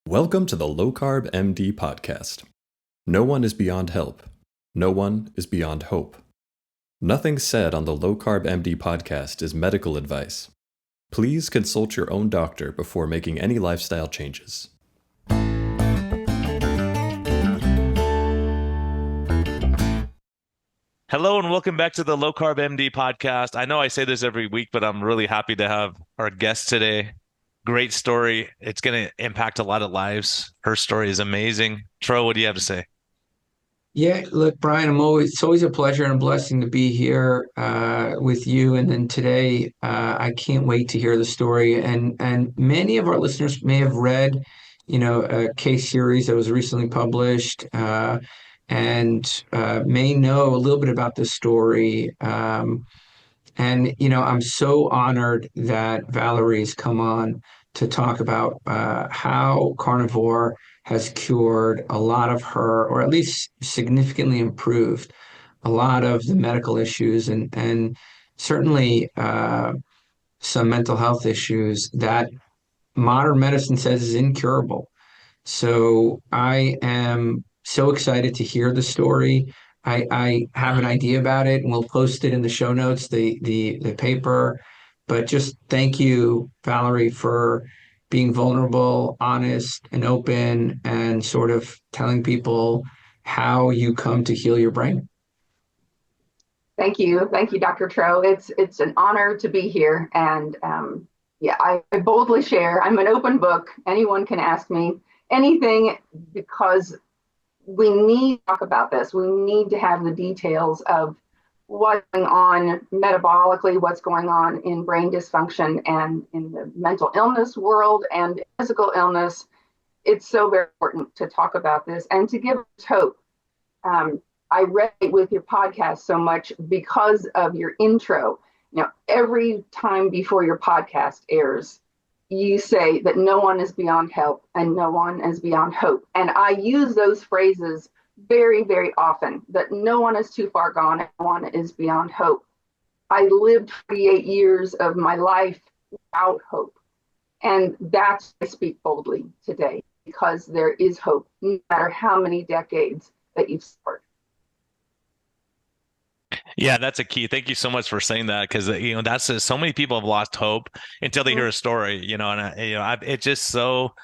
Welcome to the Low Carb MD podcast. No one is beyond help. No one is beyond hope. Nothing said on the Low Carb MD podcast is medical advice. Please consult your own doctor before making any lifestyle changes. Hello and welcome back to the Low Carb MD podcast. I know I say this every week, but I'm really happy to have our guest today. Great story. It's going to impact a lot of lives. Her story is amazing. Tro, what do you have to say? Yeah, look, Brian, it's always a pleasure and a blessing to be here with you. And then today, I can't wait to hear the story. And many of our listeners may have read, a case series that was recently published, and may know a little bit about this story. I'm so honored that Valerie's come on to talk about how carnivore has cured a lot of her, or at least significantly improved a lot of the medical issues and certainly some mental health issues that modern medicine says is incurable. So I am so excited to hear the story. I have an idea about it, and we'll post it in the show notes, the paper. But just thank you, Valerie, for being vulnerable, honest, and open, and sort of telling people how you come to heal your brain. Thank you, Dr. Tro. It's an honor to be here, and I boldly share. I'm an open book. Anyone can ask me anything because we need to talk about this. We need to have the details of what's going on metabolically, what's going on in brain dysfunction and in the mental illness world and physical illness. It's so very important to talk about this and to give us hope. I resonate with your podcast so much because of your intro. Every time before your podcast airs, you say that no one is beyond help and no one is beyond hope. And I use those phrases very, very often, that no one is too far gone and no one is beyond hope. I lived 48 years of my life without hope. And that's why I speak boldly today, because there is hope, no matter how many decades that you've suffered. Yeah, that's a key. Thank you so much for saying that because that's so many people have lost hope until they hear a story, it's just so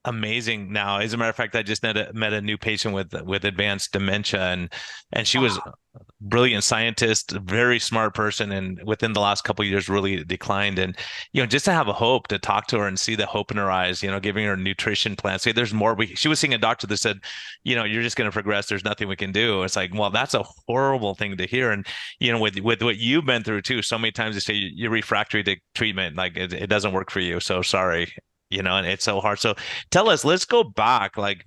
amazing now. As a matter of fact, I just met a new patient with advanced dementia, and she was a brilliant scientist, very smart person, and within the last couple of years really declined. And just to have a hope, to talk to her and see the hope in her eyes, giving her a nutrition plan, say there's more. She was seeing a doctor that said, you're just going to progress, there's nothing we can do. It's like, well, that's a horrible thing to hear. And with what you've been through too, so many times they say you're refractory to treatment, like it doesn't work for you, so sorry. And it's so hard. So tell us, let's go back, like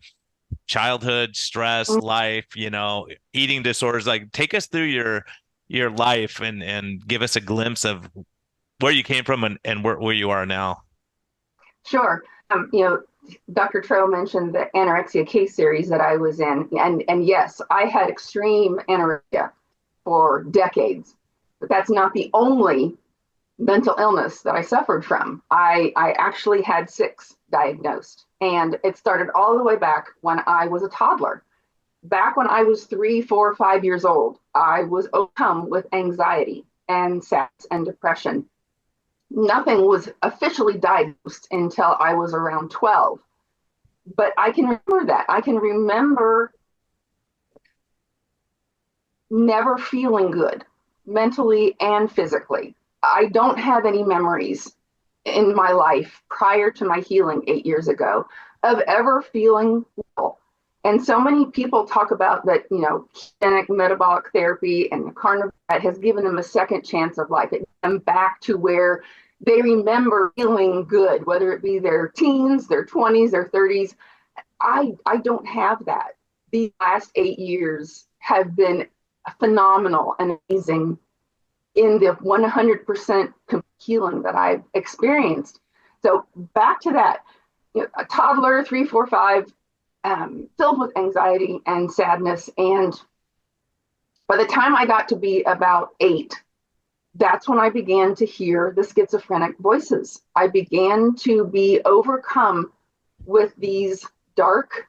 childhood, stress, life, eating disorders, like take us through your life and give us a glimpse of where you came from and where you are now. Sure. Dr. Tro mentioned the anorexia case series that I was in. And yes, I had extreme anorexia for decades, but that's not the only mental illness that I suffered from. I actually had 6 diagnosed, and it started all the way back when I was a toddler. Back when I was 3, 4, 5 years old, I was overcome with anxiety and sadness and depression. Nothing was officially diagnosed until I was around 12. But I can remember that. I can remember never feeling good, mentally and physically. I don't have any memories in my life prior to my healing 8 years ago of ever feeling well. And so many people talk about that, ketogenic metabolic therapy and the carnivore has given them a second chance of life. It gets them back to where they remember feeling good, whether it be their teens, their 20s, their 30s. I don't have that. These last 8 years have been phenomenal and amazing in the 100% healing that I've experienced. So back to that, a toddler, 3, 4, 5, filled with anxiety and sadness. And by the time I got to be about 8, that's when I began to hear the schizophrenic voices. I began to be overcome with these dark,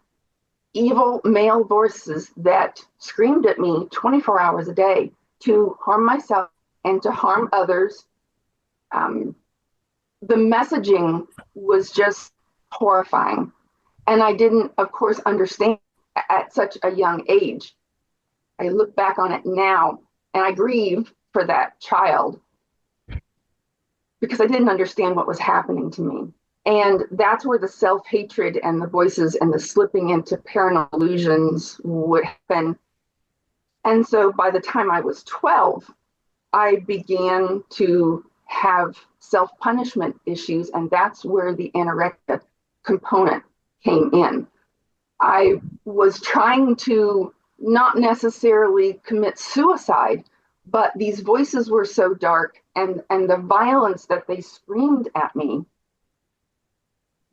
evil male voices that screamed at me 24 hours a day to harm myself and to harm others. The messaging was just horrifying. And I didn't, of course, understand at such a young age. I look back on it now and I grieve for that child because I didn't understand what was happening to me. And that's where the self-hatred and the voices and the slipping into paranoid illusions would happen. And so by the time I was 12, I began to have self-punishment issues, and that's where the anorexia component came in. I was trying to not necessarily commit suicide, but these voices were so dark, and the violence that they screamed at me,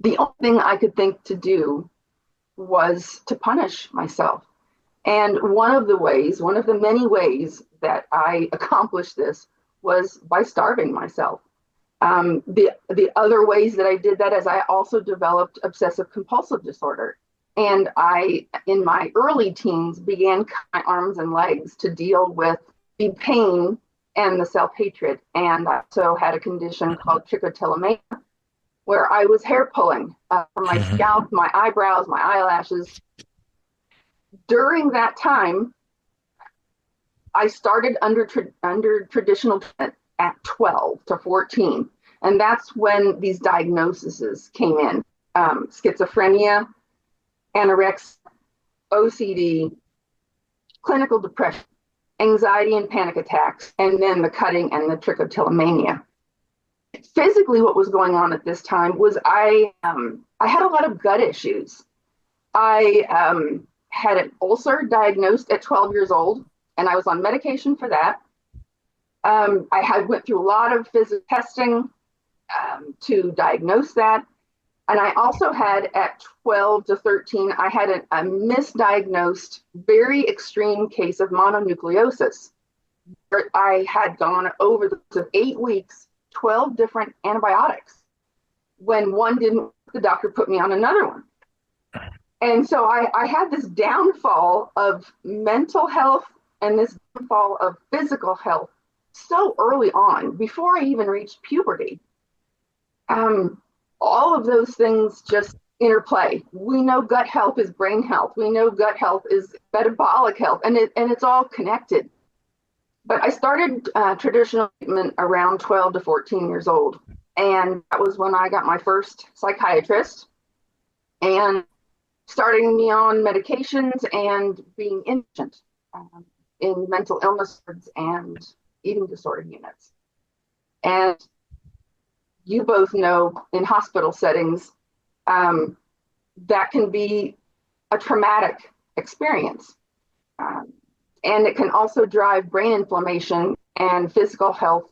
the only thing I could think to do was to punish myself. And one of the many ways that I accomplished this was by starving myself. The other ways that I did that is I also developed obsessive compulsive disorder. And I, in my early teens, began cutting my arms and legs to deal with the pain and the self-hatred. And I also had a condition called trichotillomania, where I was hair pulling from my scalp, my eyebrows, my eyelashes. During that time, I started under traditional treatment at 12 to 14. And that's when these diagnoses came in. Schizophrenia, anorexia, OCD, clinical depression, anxiety and panic attacks, and then the cutting and the trichotillomania. Physically, what was going on at this time was I had a lot of gut issues. I had an ulcer diagnosed at 12 years old, and I was on medication for that. I went through a lot of physical testing to diagnose that. And I also had at 12 to 13, I had a misdiagnosed, very extreme case of mononucleosis. I had gone over the course of 8 weeks, 12 different antibiotics. When one didn't work, the doctor put me on another one. And so I had this downfall of mental health and this downfall of physical health so early on, before I even reached puberty. All of those things just interplay. We know gut health is brain health. We know gut health is metabolic health, and it's all connected. But I started traditional treatment around 12 to 14 years old. And that was when I got my first psychiatrist and starting me on medications and being inpatient in mental illness wards and eating disorder units. And you both know in hospital settings, that can be a traumatic experience. And it can also drive brain inflammation and physical health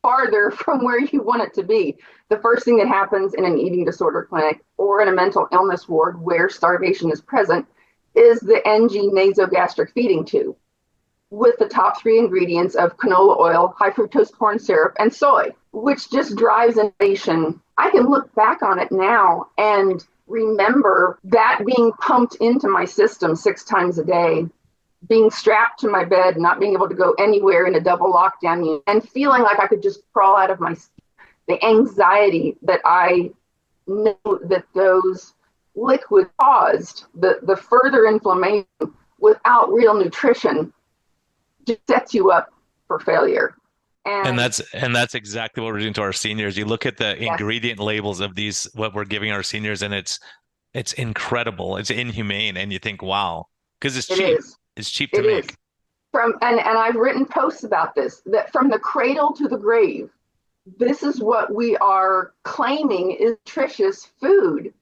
farther from where you want it to be. The first thing that happens in an eating disorder clinic or in a mental illness ward where starvation is present is the NG nasogastric feeding tube with the top 3 ingredients of canola oil, high fructose corn syrup, and soy, which just drives inflation. I can look back on it now and remember that being pumped into my system 6 times a day, being strapped to my bed, not being able to go anywhere in a double lockdown, and feeling like I could just crawl out of my skin. The anxiety that I know that those liquids caused, the further inflammation without real nutrition, just sets you up for failure. And that's exactly what we're doing to our seniors. You look at the ingredient labels of these, what we're giving our seniors, and it's incredible. It's inhumane. And you think, wow, because it's cheap. It's cheap to make. And I've written posts about this, that from the cradle to the grave, this is what we are claiming is nutritious food.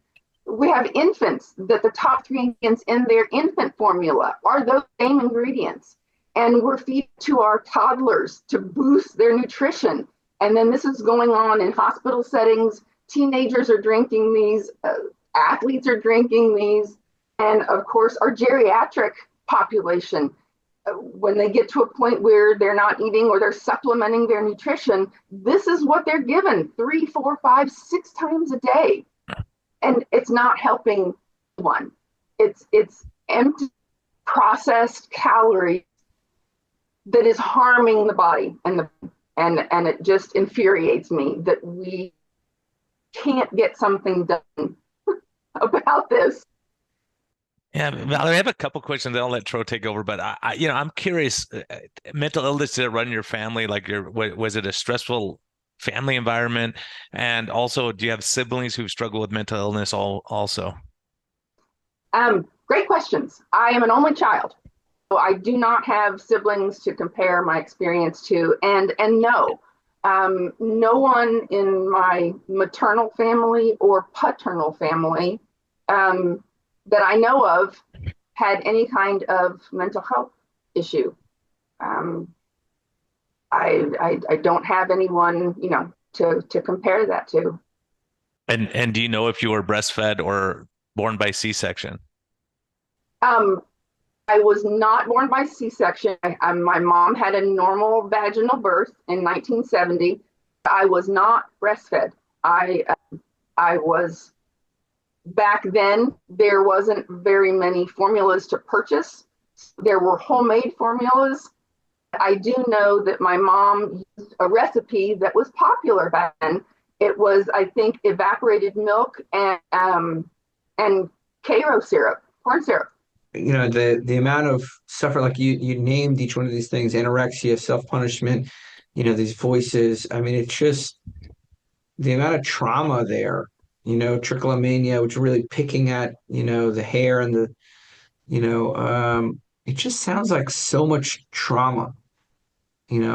We have infants that the top 3 ingredients in their infant formula are those same ingredients. And we're feeding to our toddlers to boost their nutrition. And then this is going on in hospital settings. Teenagers are drinking these, athletes are drinking these. And of course, our geriatric population, when they get to a point where they're not eating or they're supplementing their nutrition, this is what they're given 3, 4, 5, 6 times a day. and it's not helping one. It's empty, processed calories that is harming the body, and it just infuriates me that we can't get something done about this. Yeah, Valerie, I have a couple questions. I'll let Tro take over, but I'm curious. Mental illness, did it run in your family? Like, was it a stressful family environment? And also, do you have siblings who struggle with mental illness also? Great questions. I am an only child, so I do not have siblings to compare my experience to, and no, no one in my maternal family or paternal family that I know of had any kind of mental health issue. I don't have anyone, to compare that to. And do you know if you were breastfed or born by C-section? I was not born by C-section. My mom had a normal vaginal birth in 1970. I was not breastfed. I was, back then, there wasn't very many formulas to purchase. There were homemade formulas. I do know that my mom used a recipe that was popular back then. It was, I think, evaporated milk and Karo syrup, corn syrup. The amount of suffering, like you named each one of these things: anorexia, self-punishment, these voices. I mean, it's just the amount of trauma there, trichomania, which is really picking at, the hair and it just sounds like so much trauma, and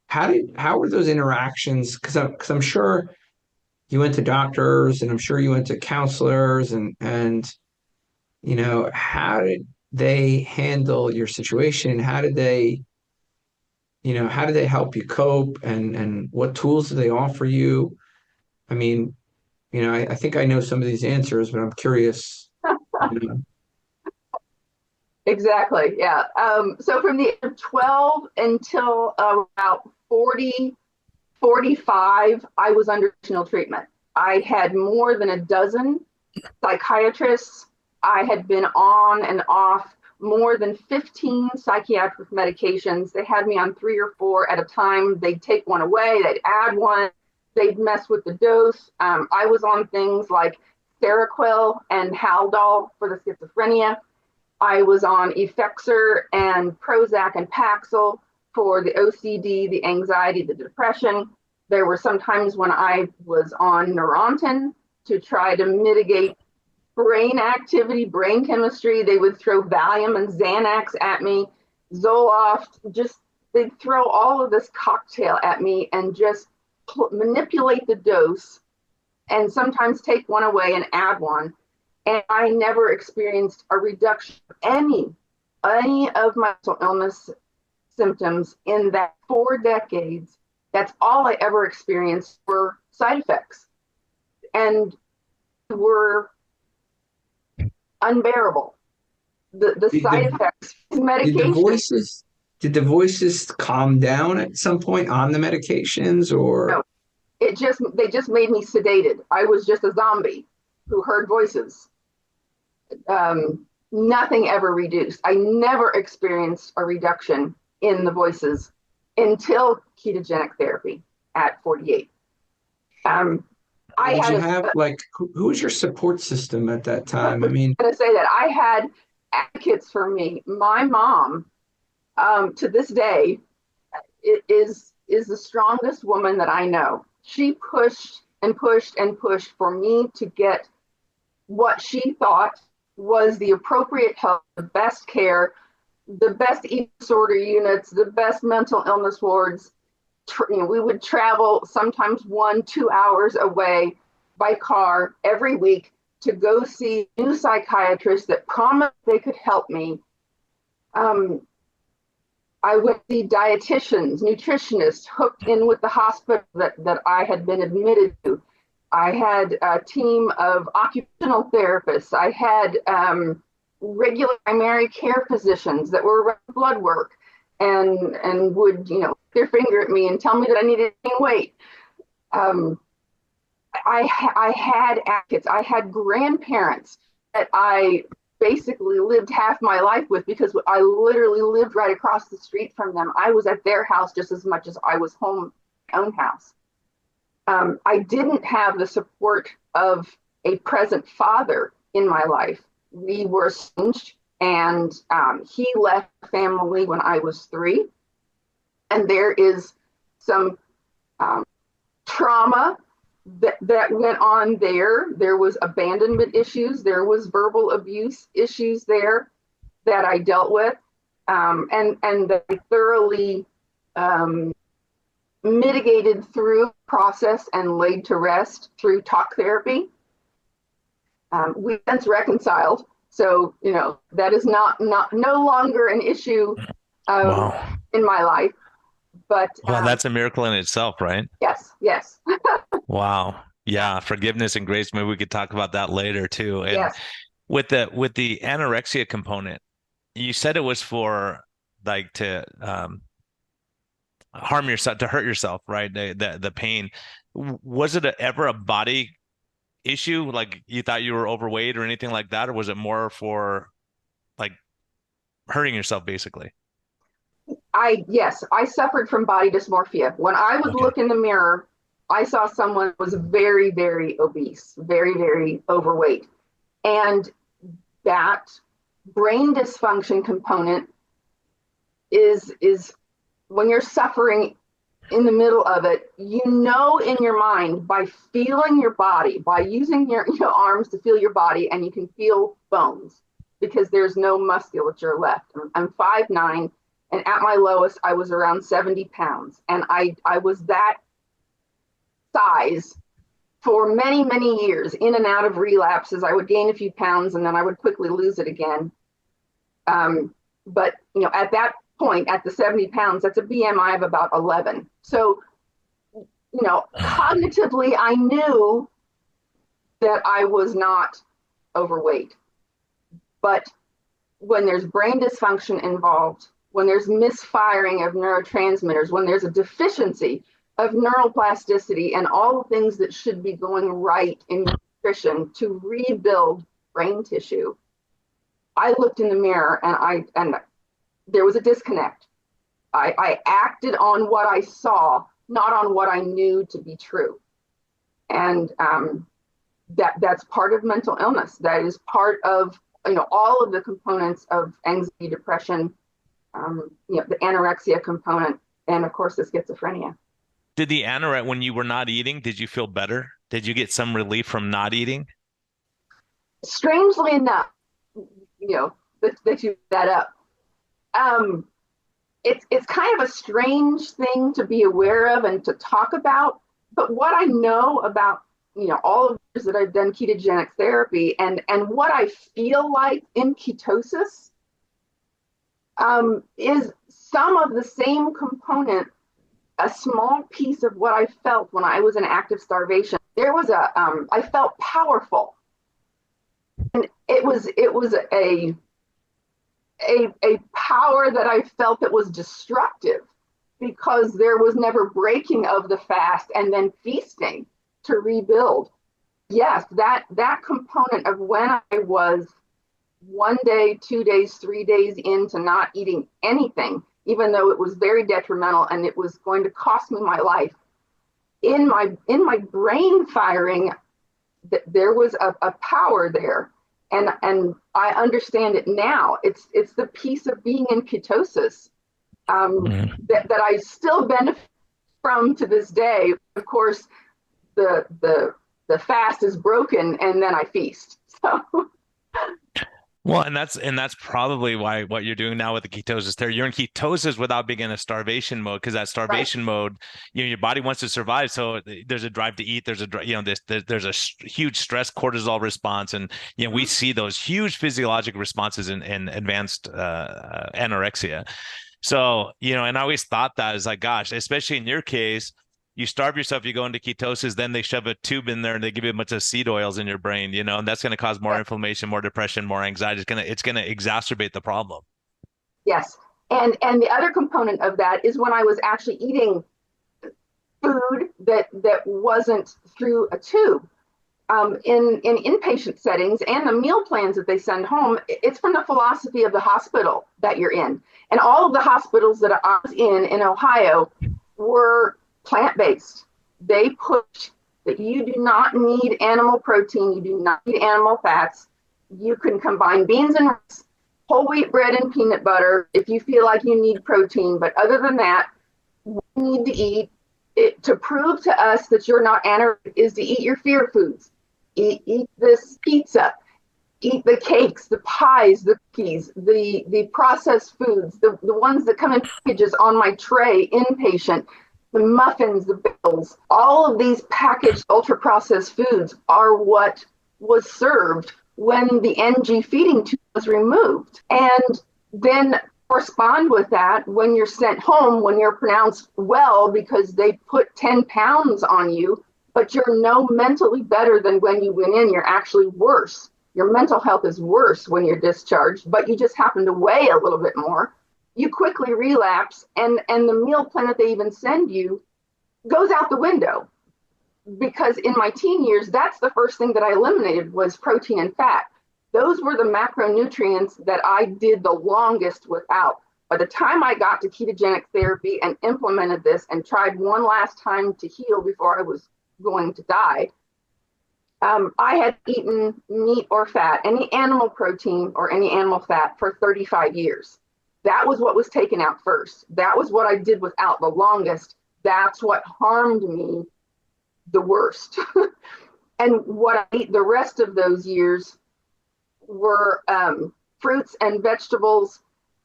how were those interactions? Because I'm sure you went to doctors, and I'm sure you went to counselors, and how did they handle your situation? How did they help you cope, and what tools do they offer you? I mean, I think I know some of these answers, but I'm curious. Exactly. Yeah. So from the age of 12 until about 40, 45, I was under additional treatment. I had more than a dozen psychiatrists. I had been on and off more than 15 psychiatric medications. They had me on 3 or 4 at a time. They'd take one away, they'd add one, they'd mess with the dose. I was on things like Seroquel and Haldol for the schizophrenia. I was on Effexor and Prozac and Paxil for the OCD, the anxiety, the depression. There were some times when I was on Neurontin to try to mitigate brain activity, brain chemistry. They would throw Valium and Xanax at me, Zoloft, they'd throw all of this cocktail at me and just manipulate the dose and sometimes take one away and add one. And I never experienced a reduction of any of my mental illness symptoms in that 4 decades. That's all I ever experienced were side effects, and were unbearable. The side effects, medication. Did the voices calm down at some point on the medications, or? No, they just made me sedated. I was just a zombie who heard voices. Nothing ever reduced. I never experienced a reduction in the voices until ketogenic therapy at 48. Who was your support system at that time? I mean, I'm going to say that I had advocates for me. My mom, to this day, is the strongest woman that I know. She pushed and pushed and pushed for me to get what she thought was the appropriate help, the best care, the best eating disorder units, the best mental illness wards. We would travel sometimes 1-2 hours away by car every week to go see new psychiatrists that promised they could help me. I went to see dietitians, nutritionists hooked in with the hospital that I had been admitted to. I had a team of occupational therapists. I had regular primary care physicians that were running blood work and would, their finger at me and tell me that I needed to gain weight. I had kids. I had grandparents that I basically lived half my life with because I literally lived right across the street from them. I was at their house just as much as I was home, my own house. I didn't have the support of a present father in my life. We were estranged, and he left family when I was 3. And there is some trauma that went on there. There was abandonment issues. There was verbal abuse issues there that I dealt with, and that I thoroughly mitigated through process and laid to rest through talk therapy. We since reconciled, so that is no longer an issue Wow. in my life. But Well, that's a miracle in itself, right? Yes. Wow. Yeah, forgiveness and grace. Maybe we could talk about that later too. And Yes. with the anorexia component, you said it was for like to harm yourself, to hurt yourself, right? The pain. Was it ever a body issue? Like you thought you were overweight or anything like that? Or was it more for like hurting yourself basically? Yes, I suffered from body dysmorphia. When I would Okay. look in the mirror, I saw someone who was very, very obese, very, very overweight. And that brain dysfunction component is when you're suffering in the middle of it, in your mind, by feeling your body, by using your arms to feel your body, and you can feel bones because there's no musculature left. I'm 5'9", and at my lowest, I was around 70 pounds. And I was that size for many, many years, in and out of relapses. I would gain a few pounds and then I would quickly lose it again. But at that point, at the 70 pounds, that's a BMI of about 11. So, cognitively, I knew that I was not overweight. But when there's brain dysfunction involved, when there's misfiring of neurotransmitters, when there's a deficiency of neuroplasticity and all the things that should be going right in nutrition to rebuild brain tissue, I looked in the mirror and there was a disconnect. I acted on what I saw, not on what I knew to be true. And that's part of mental illness. That is part of all of the components of anxiety, depression, the anorexia component, and of course the schizophrenia. Did the anorexia, when you were not eating, did you feel better? Did you get some relief from not eating? Strangely enough, that you that up. It's kind of a strange thing to be aware of and to talk about. But what I know about all of this that I've done ketogenic therapy and what I feel like in ketosis is some of the same component, a small piece of what I felt when I was in active starvation. There was I felt powerful, and it was a power that I felt that was destructive because there was never breaking of the fast and then feasting to rebuild. Yes, that component of when I was 1 day, 2 days, 3 days into not eating anything, even though it was very detrimental and it was going to cost me my life, in my brain firing, there was a power there. And I understand it now. It's the piece of being in ketosis that I still benefit from to this day. Of course, the fast is broken, and then I feast. So. Well, and that's probably why what you're doing now with the ketosis there, you're in ketosis without being in a starvation mode, because that starvation mode, your body wants to survive. So there's a drive to eat. There's there's a huge stress cortisol response. And, we see those huge physiologic responses in advanced anorexia. So, and I always thought that is like, gosh, especially in your case, you starve yourself, you go into ketosis, then they shove a tube in there and they give you a bunch of seed oils in your brain, and that's going to cause more inflammation, more depression, more anxiety. It's going to exacerbate the problem. Yes. And the other component of that is when I was actually eating food that wasn't through a tube. In inpatient settings and the meal plans that they send home, it's from the philosophy of the hospital that you're in. And all of the hospitals that I was in Ohio were plant-based. They push that you do not need animal protein, you do not need animal fats. You can combine beans and rice, whole wheat bread and peanut butter if you feel like you need protein. But other than that, what you need to eat to prove to us that you're not anorexic is to eat your fear foods. Eat this pizza, eat the cakes, the pies, the cookies, the processed foods, the ones that come in packages on my tray, inpatient, the muffins, the bagels. All of these packaged ultra-processed foods are what was served when the NG feeding tube was removed. And then correspond with that when you're sent home, when you're pronounced well because they put 10 pounds on you, but you're no mentally better than when you went in. You're actually worse. Your mental health is worse when you're discharged, but you just happen to weigh a little bit more. You quickly relapse, and the meal plan that they even send you goes out the window. Because in my teen years, that's the first thing that I eliminated was protein and fat. Those were the macronutrients that I did the longest without. By the time I got to ketogenic therapy and implemented this and tried one last time to heal before I was going to die, I had eaten meat or fat, any animal protein or any animal fat for 35 years. That was what was taken out first. That was what I did without the longest. That's what harmed me the worst. And what I ate the rest of those years were fruits and vegetables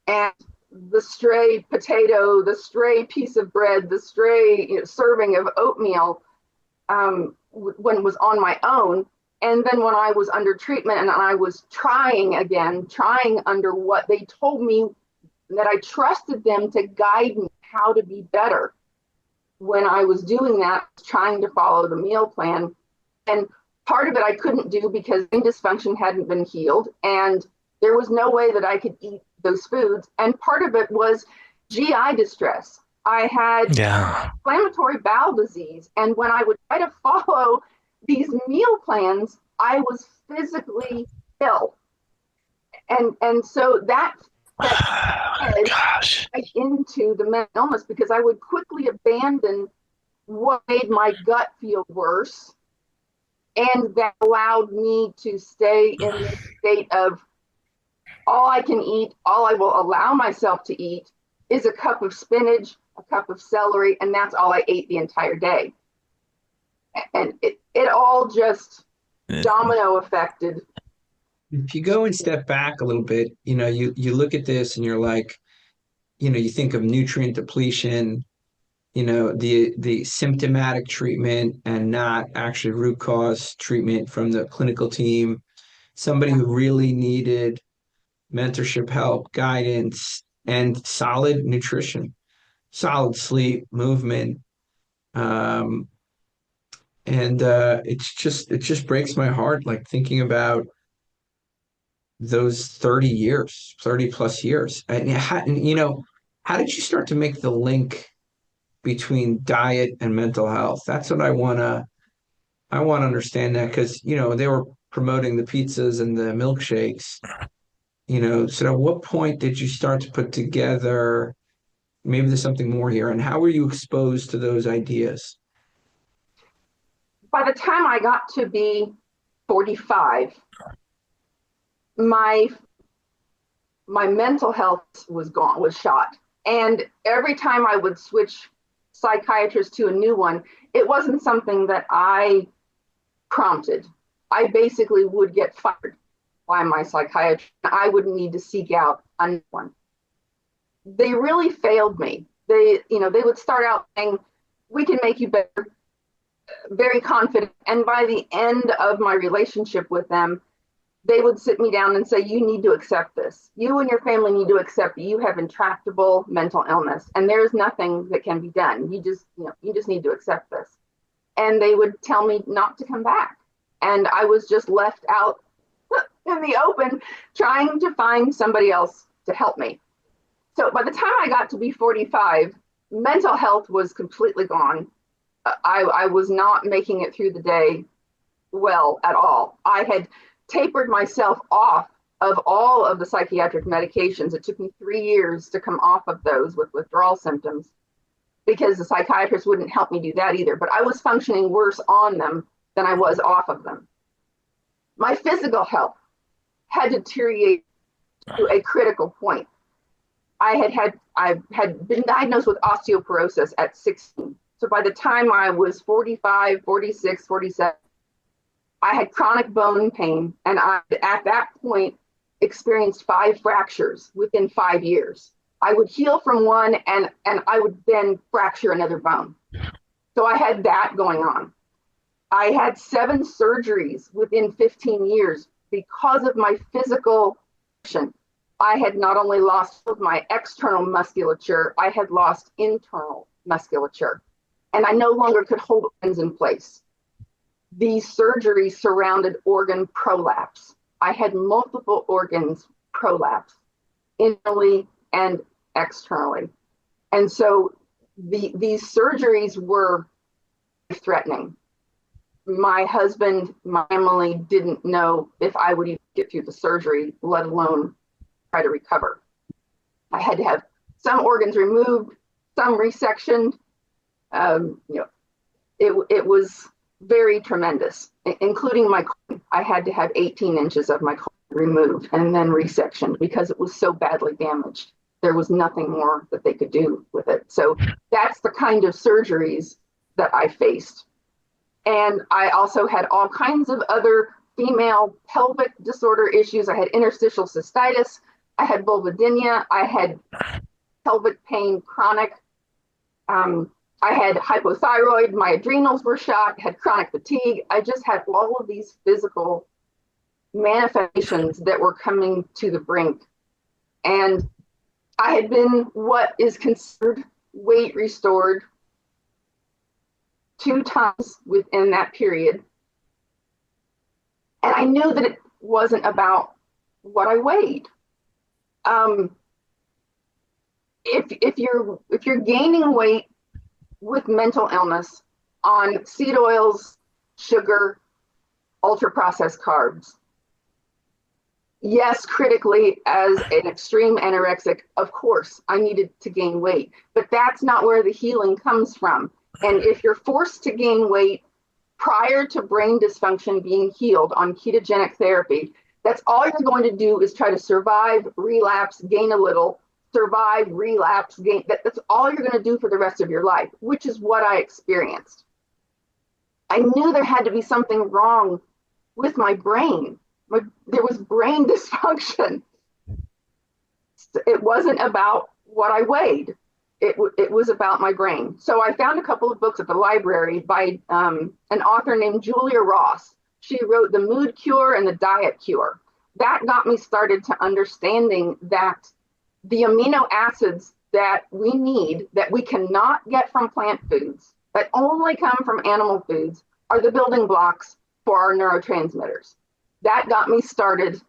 and the stray potato, the stray piece of bread, the stray serving of oatmeal when it was on my own. And then when I was under treatment and I was trying under what they told me, that I trusted them to guide me how to be better. When I was doing that, trying to follow the meal plan. And part of it I couldn't do because dysfunction hadn't been healed. And there was no way that I could eat those foods. And part of it was GI distress. I had inflammatory bowel disease. And when I would try to follow these meal plans, I was physically ill. And so that gosh, into the mental illness because I would quickly abandon what made my gut feel worse. And that allowed me to stay in this state of all I can eat, all I will allow myself to eat is a cup of spinach, a cup of celery, and that's all I ate the entire day. And it all just domino affected. If you go and step back a little bit, you look at this and you're like, you think of nutrient depletion, the symptomatic treatment and not actually root cause treatment from the clinical team, somebody who really needed mentorship, help, guidance, and solid nutrition, solid sleep, movement. And it just breaks my heart, like thinking about those 30 plus years. And how did you start to make the link between diet and mental health? That's what I want to understand that, because, they were promoting the pizzas and the milkshakes, so at what point did you start to put together, maybe there's something more here, and how were you exposed to those ideas? By the time I got to be 45, my mental health was shot. And every time I would switch psychiatrist to a new one, it wasn't something that I prompted. I basically would get fired by my psychiatrist. I would need to seek out a new one. They really failed me. They would start out saying, we can make you better, very confident. And by the end of my relationship with them, they would sit me down and say, you need to accept this. You and your family need to accept that you have intractable mental illness and there's nothing that can be done. You just need to accept this. And they would tell me not to come back. And I was just left out in the open trying to find somebody else to help me. So by the time I got to be 45, mental health was completely gone. I was not making it through the day well at all. I had tapered myself off of all of the psychiatric medications. It took me 3 years to come off of those with withdrawal symptoms, because the psychiatrist wouldn't help me do that either. But I was functioning worse on them than I was off of them. My physical health had deteriorated to a critical point. I had been diagnosed with osteoporosis at 16. So by the time I was 45, 46, 47, I had chronic bone pain, and I, at that point, experienced 5 fractures within 5 years. I would heal from one, and I would then fracture another bone. So I had that going on. I had 7 surgeries within 15 years because of my physical condition. I had not only lost my external musculature, I had lost internal musculature, and I no longer could hold organs in place. These surgeries surrounded organ prolapse. I had multiple organs prolapse, internally and externally. And so these surgeries were threatening. My husband, my family didn't know if I would even get through the surgery, let alone try to recover. I had to have some organs removed, some resectioned. It was very tremendous, including my colon. I had to have 18 inches of my colon removed and then resectioned because it was so badly damaged. There was nothing more that they could do with it. So that's the kind of surgeries that I faced. And I also had all kinds of other female pelvic disorder issues. I had interstitial cystitis. I had vulvodynia. I had pelvic pain, chronic. I had hypothyroid. My adrenals were shot. Had chronic fatigue. I just had all of these physical manifestations that were coming to the brink. And I had been what is considered weight restored 2 times within that period. And I knew that it wasn't about what I weighed. If you're gaining weight with mental illness on seed oils, sugar, ultra processed carbs, yes, critically, as an extreme anorexic, of course, I needed to gain weight, but that's not where the healing comes from. And if you're forced to gain weight prior to brain dysfunction being healed on ketogenic therapy, that's all you're going to do is try to survive, relapse, gain a little, survive, relapse, gain. That's all you're going to do for the rest of your life, which is what I experienced. I knew there had to be something wrong with my brain. There was brain dysfunction. It wasn't about what I weighed. It was about my brain. So I found a couple of books at the library by an author named Julia Ross. She wrote The Mood Cure and The Diet Cure. That got me started to understanding that the amino acids that we need, that we cannot get from plant foods, that only come from animal foods, are the building blocks for our neurotransmitters. That got me started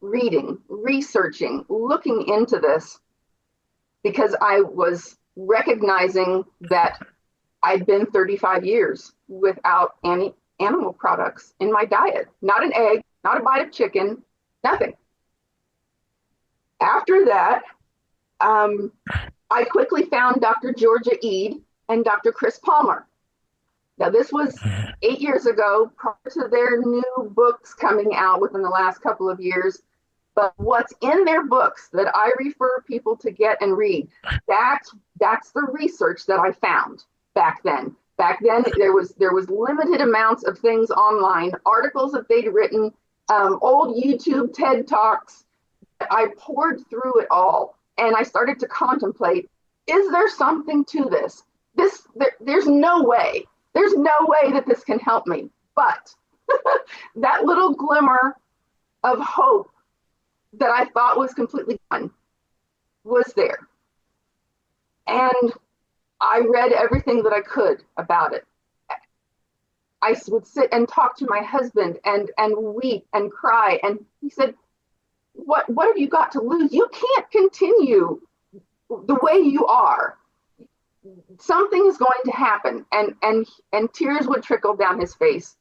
reading, researching, looking into this, because I was recognizing that I'd been 35 years without any animal products in my diet. Not an egg, not a bite of chicken, nothing. After that, I quickly found Dr. Georgia Eade and Dr. Chris Palmer. Now, this was 8 years ago, prior to their new books coming out within the last couple of years. But what's in their books that I refer people to get and read, that's the research that I found back then. Back then, there was limited amounts of things online, articles that they'd written, old YouTube TED Talks. I poured through it all, and I started to contemplate, is there something to this? There's no way. There's no way that this can help me. But that little glimmer of hope that I thought was completely gone was there. And I read everything that I could about it. I would sit and talk to my husband and weep and cry. And he said, what have you got to lose? You can't continue the way you are. something is going to happen. And tears would trickle down his face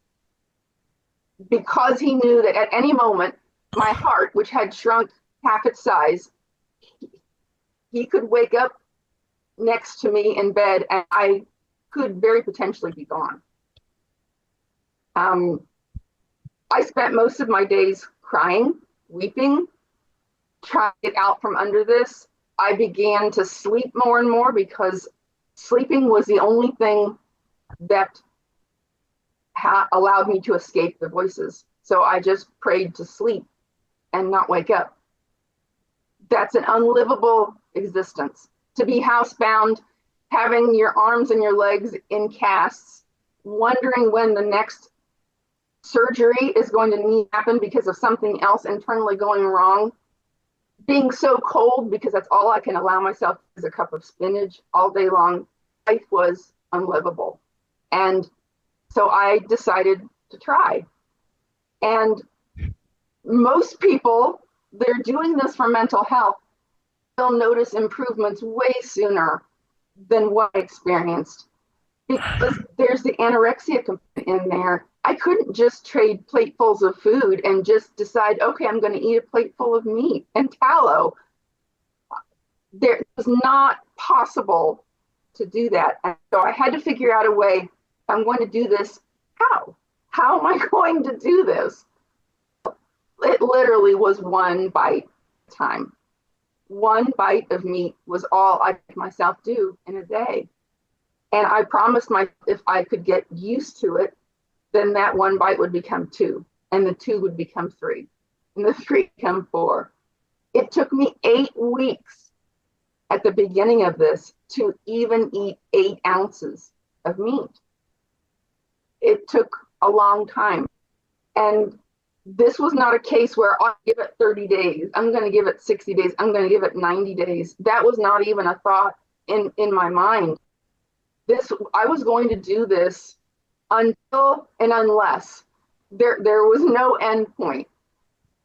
because he knew that at any moment, my heart, which had shrunk half its size, he could wake up next to me in bed and I could very potentially be gone. I spent most of my days crying, weeping, trying to get out from under this. I began to sleep more and more because sleeping was the only thing that allowed me to escape the voices. So I just prayed to sleep and not wake up. That's an unlivable existence. To be housebound, having your arms and your legs in casts, wondering when the next surgery is going to need to happen because of something else internally going wrong, being so cold because that's all I can allow myself is a cup of spinach all day long. Life was unlivable. And so I decided to try. And most people, they're doing this for mental health, they'll notice improvements way sooner than what I experienced. Because there's the anorexia component in there. I couldn't just trade platefuls of food and just decide, okay, I'm going to eat a plateful of meat and tallow. It was not possible to do that. And so I had to figure out a way, if I'm going to do this, how? How am I going to do this? It literally was one bite at a time. One bite of meat was all I could myself do in a day. And I promised myself if I could get used to it, then that one bite would become two, and the two would become three, and the three become four. It took me 8 weeks at the beginning of this to even eat 8 ounces of meat. It took a long time. And this was not a case where I'll give it 30 days. I'm going to give it 60 days. I'm going to give it 90 days. That was not even a thought in my mind. I was going to do this until and unless there was no end point.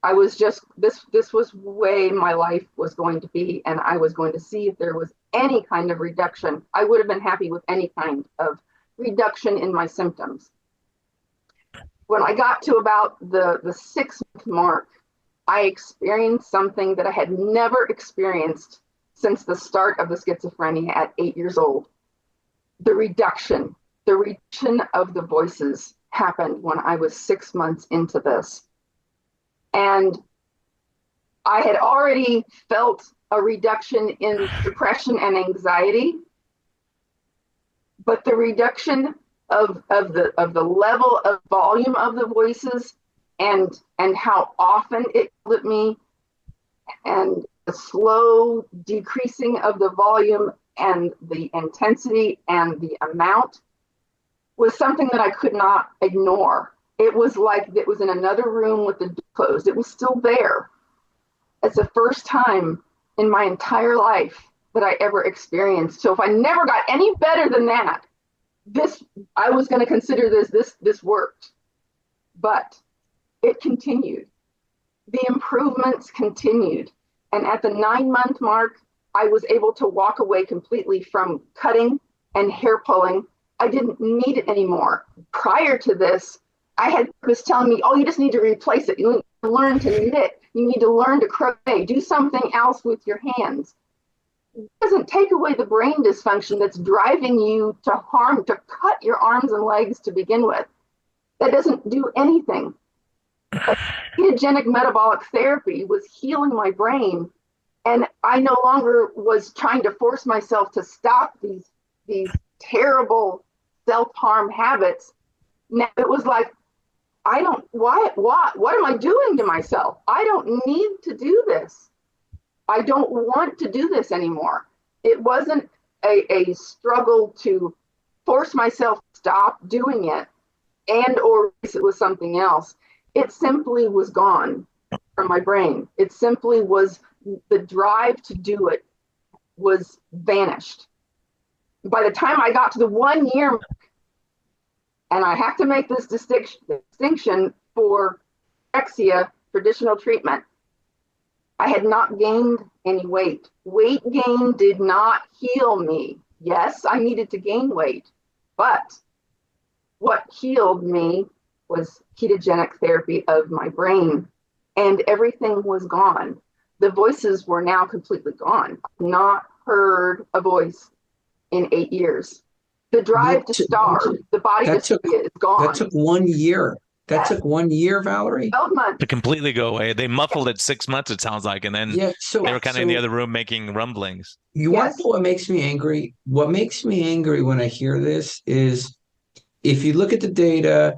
I was just, this was the way my life was going to be, and I was going to see if there was any kind of reduction. I would have been happy with any kind of reduction in my symptoms. When I got to about the 6-month mark, I experienced something that I had never experienced since the start of the schizophrenia at 8 years old. The reduction of the voices happened when I was 6 months into this. And I had already felt a reduction in depression and anxiety, but the reduction of the level of volume of the voices and how often it called at me, and the slow decreasing of the volume and the intensity and the amount was something that I could not ignore. It was like it was in another room with the door closed. It was still there. It's the first time in my entire life that I ever experienced. So if I never got any better than that, I was going to consider this worked. But it continued. The improvements continued. And at the 9-month mark, I was able to walk away completely from cutting and hair pulling. I didn't need it anymore. Prior to this, was telling me, oh, you just need to replace it. You need to learn to knit. You need to learn to crochet. Do something else with your hands. It doesn't take away the brain dysfunction that's driving you to cut your arms and legs to begin with. That doesn't do anything. But ketogenic metabolic therapy was healing my brain, and I no longer was trying to force myself to stop these terrible self-harm habits. Now it was like, what am I doing to myself? I don't need to do this. I don't want to do this anymore. It wasn't a struggle to force myself to stop doing it or it was something else. It simply was gone from my brain. It simply was, the drive to do it was vanished. By the time I got to the 1 year mark, and I have to make this distinction for anorexia traditional treatment, I had not gained any weight. Weight gain did not heal me. Yes, I needed to gain weight, but what healed me was ketogenic therapy of my brain, and everything was gone. The voices were now completely gone. Not heard a voice in 8 years. The drive to starve, the body dysmorphia is gone. That took 1 year. That took 1 year, Valerie? 12 months. To completely go away. They muffled it 6 months, it sounds like, and then they were kind of in the other room making rumblings. You want to know what makes me angry? What makes me angry when I hear this is if you look at the data,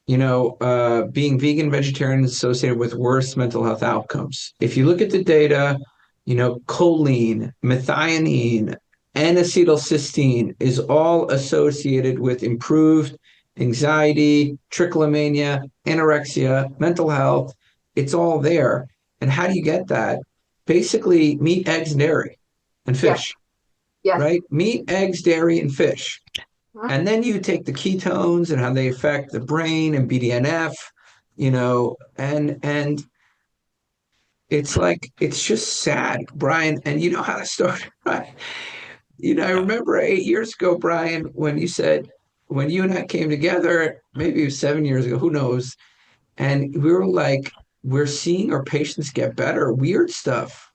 being vegan, vegetarian is associated with worse mental health outcomes. If you look at the data, choline, methionine, N-acetylcysteine is all associated with improved anxiety, trichomania, anorexia, mental health. It's all there. And how do you get that? Basically, meat, eggs, dairy, and fish. Yes. Right? Meat, eggs, dairy, and fish. And then you take the ketones and how they affect the brain and BDNF, and it's like, it's just sad, Brian. And you know how to start, right? I remember 8 years ago, Brian, when you said, when you and I came together, maybe it was 7 years ago, who knows? And we were like, we're seeing our patients get better, weird stuff.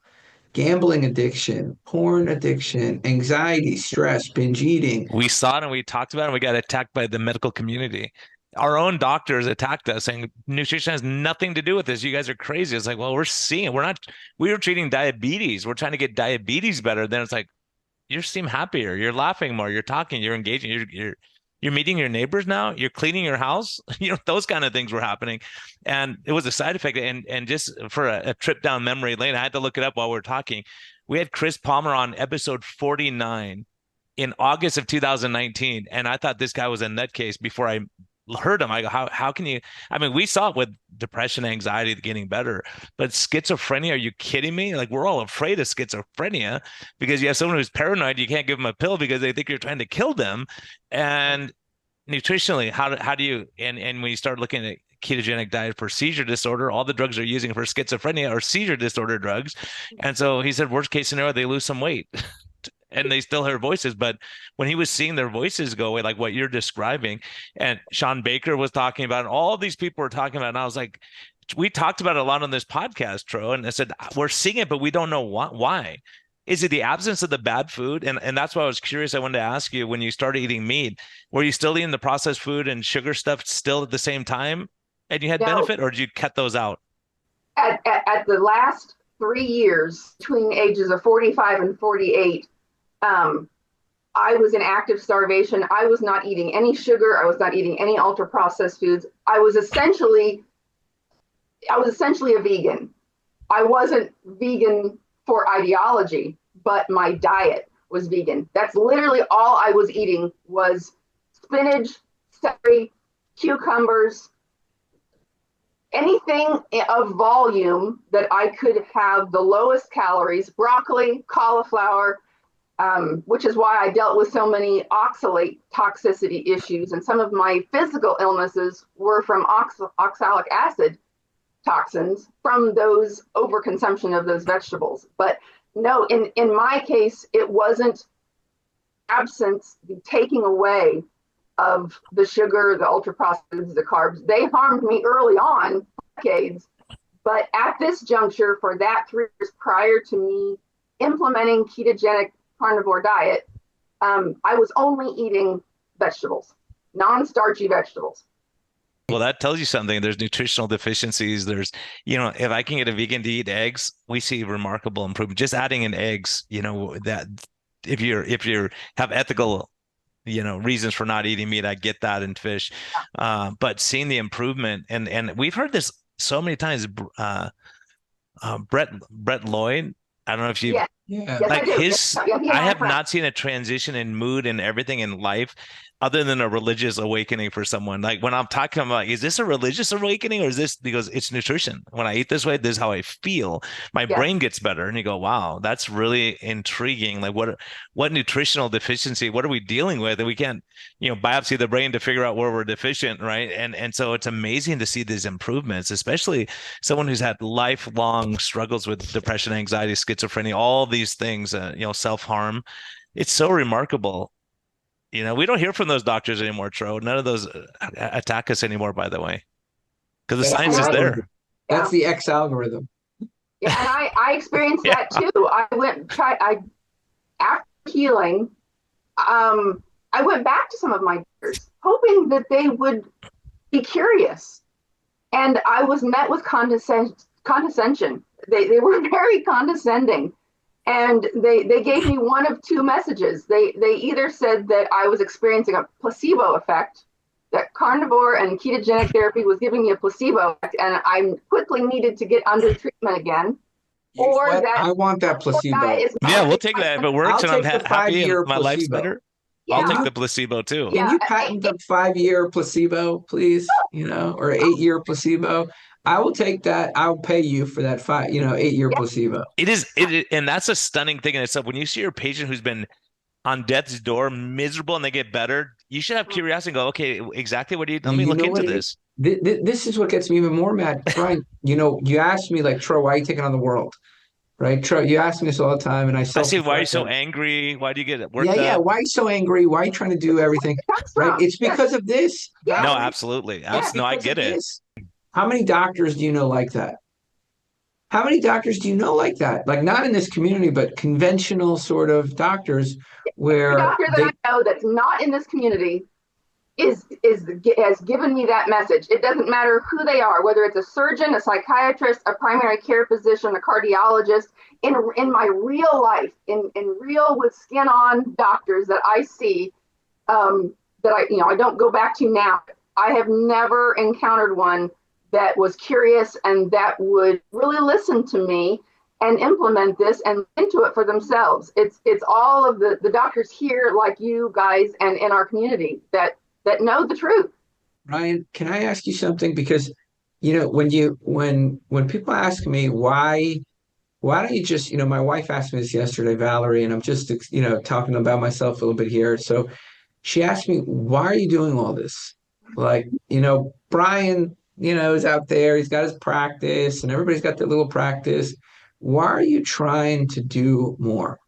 Gambling addiction, porn addiction, anxiety, stress, binge eating. We saw it and we talked about it and we got attacked by the medical community. Our own doctors attacked us saying nutrition has nothing to do with this. You guys are crazy. It's like, well, we're seeing it. We were treating diabetes. We're trying to get diabetes better. Then it's like, you seem happier. You're laughing more. You're talking. You're engaging. You're meeting your neighbors now. You're cleaning your house. Those kind of things were happening, and it was a side effect. And just for a trip down memory lane, I had to look it up while we were talking. We had Chris Palmer on episode 49 in August of 2019, and I thought this guy was a nutcase before I heard him. I go, how can you? I mean, we saw it with depression, anxiety getting better, but schizophrenia, are you kidding me? Like, we're all afraid of schizophrenia because you have someone who's paranoid. You can't give them a pill because they think you're trying to kill them. And nutritionally, how do you, and when you start looking at ketogenic diet for seizure disorder, all the drugs they're using for schizophrenia are seizure disorder drugs. And so he said, worst case scenario, they lose some weight. And they still hear voices. But when he was seeing their voices go away, like what you're describing, and Sean Baker was talking about it, all these people were talking about it, and I was like, we talked about it a lot on this podcast, Tro, and I said, we're seeing it, but we don't know why. Is it the absence of the bad food? And that's why I was curious. I wanted to ask you, when you started eating meat, were you still eating the processed food and sugar stuff still at the same time? And you had benefit, or did you cut those out? At the last 3 years, between ages of 45 and 48, I was in active starvation. I was not eating any sugar. I was not eating any ultra processed foods. I was essentially a vegan. I wasn't vegan for ideology, but my diet was vegan. That's literally all I was eating was spinach, celery, cucumbers, anything of volume that I could have the lowest calories, broccoli, cauliflower, which is why I dealt with so many oxalate toxicity issues. And some of my physical illnesses were from oxalic acid toxins from those overconsumption of those vegetables. But no, in my case, it wasn't absence, the taking away of the sugar, the ultra processed, the carbs. They harmed me early on, decades. But at this juncture, for that 3 years prior to me implementing ketogenic carnivore diet, I was only eating vegetables, non-starchy vegetables. Well, that tells you something. There's nutritional deficiencies. There's, if I can get a vegan to eat eggs, we see remarkable improvement. Just adding in eggs, that if you have ethical, reasons for not eating meat, I get that, in fish. But seeing the improvement, and we've heard this so many times, Brett Lloyd, I don't know if you, Yeah. like I have not seen a transition in mood and everything in life other than a religious awakening for someone. Like when I'm talking about, is this a religious awakening or is this because it's nutrition? When I eat this way, this is how I feel. My brain gets better. And you go, wow, that's really intriguing. Like what nutritional deficiency, what are we dealing with? And we can't, biopsy the brain to figure out where we're deficient, right? And so it's amazing to see these improvements, especially someone who's had lifelong struggles with depression, anxiety, schizophrenia, all these things, self-harm. It's so remarkable. You know, we don't hear from those doctors anymore, Tro. None of those attack us anymore, by the way, because the That's science the is there. algorithm. That's the X algorithm. Yeah, and I experienced Yeah. that too. After healing, I went back to some of my doctors, hoping that they would be curious. And I was met with condescension. They were very condescending. And they gave me one of two messages. They either said that I was experiencing a placebo effect, that carnivore and ketogenic therapy was giving me a placebo effect, and I quickly needed to get under treatment again. Or that I want that placebo. Yeah, we'll take that if it works, I'll and I'm take the happy and 5-year my life's placebo. better. Yeah. I'll take the placebo too. Can you patent the 5-year placebo, please? You know, or 8-year placebo? I will take that. I'll pay you for that 8-year placebo. And that's a stunning thing in itself. When you see your patient who's been on death's door, miserable, and they get better, you should have curiosity and go, okay, exactly what do you, let me look into this. This is what gets me even more mad. Brian, you asked me like, Tro, why are you taking on the world? Right, Tro, you ask me this all the time, and I say, why are you so angry? Why do you get worked up? Yeah, why are you so angry? Why are you trying to do everything? Right, it's because of this. Yeah. No, absolutely. No, I get it. How many doctors do you know like that? How many doctors do you know like that? Like not in this community, but conventional sort of doctors where the doctor that I know that's not in this community has given me that message. It doesn't matter who they are, whether it's a surgeon, a psychiatrist, a primary care physician, a cardiologist. In my real life, in real with skin on doctors that I see, that I don't go back to now. I have never encountered one that was curious and that would really listen to me and implement this and into it for themselves. It's all of the doctors here, like you guys, and in our community that know the truth. Ryan, can I ask you something? Because when people ask me why don't you just, my wife asked me this yesterday, Valerie, and I'm just talking about myself a little bit here. So she asked me, why are you doing all this? Like, Brian, is out there, he's got his practice and everybody's got their little practice. Why are you trying to do more?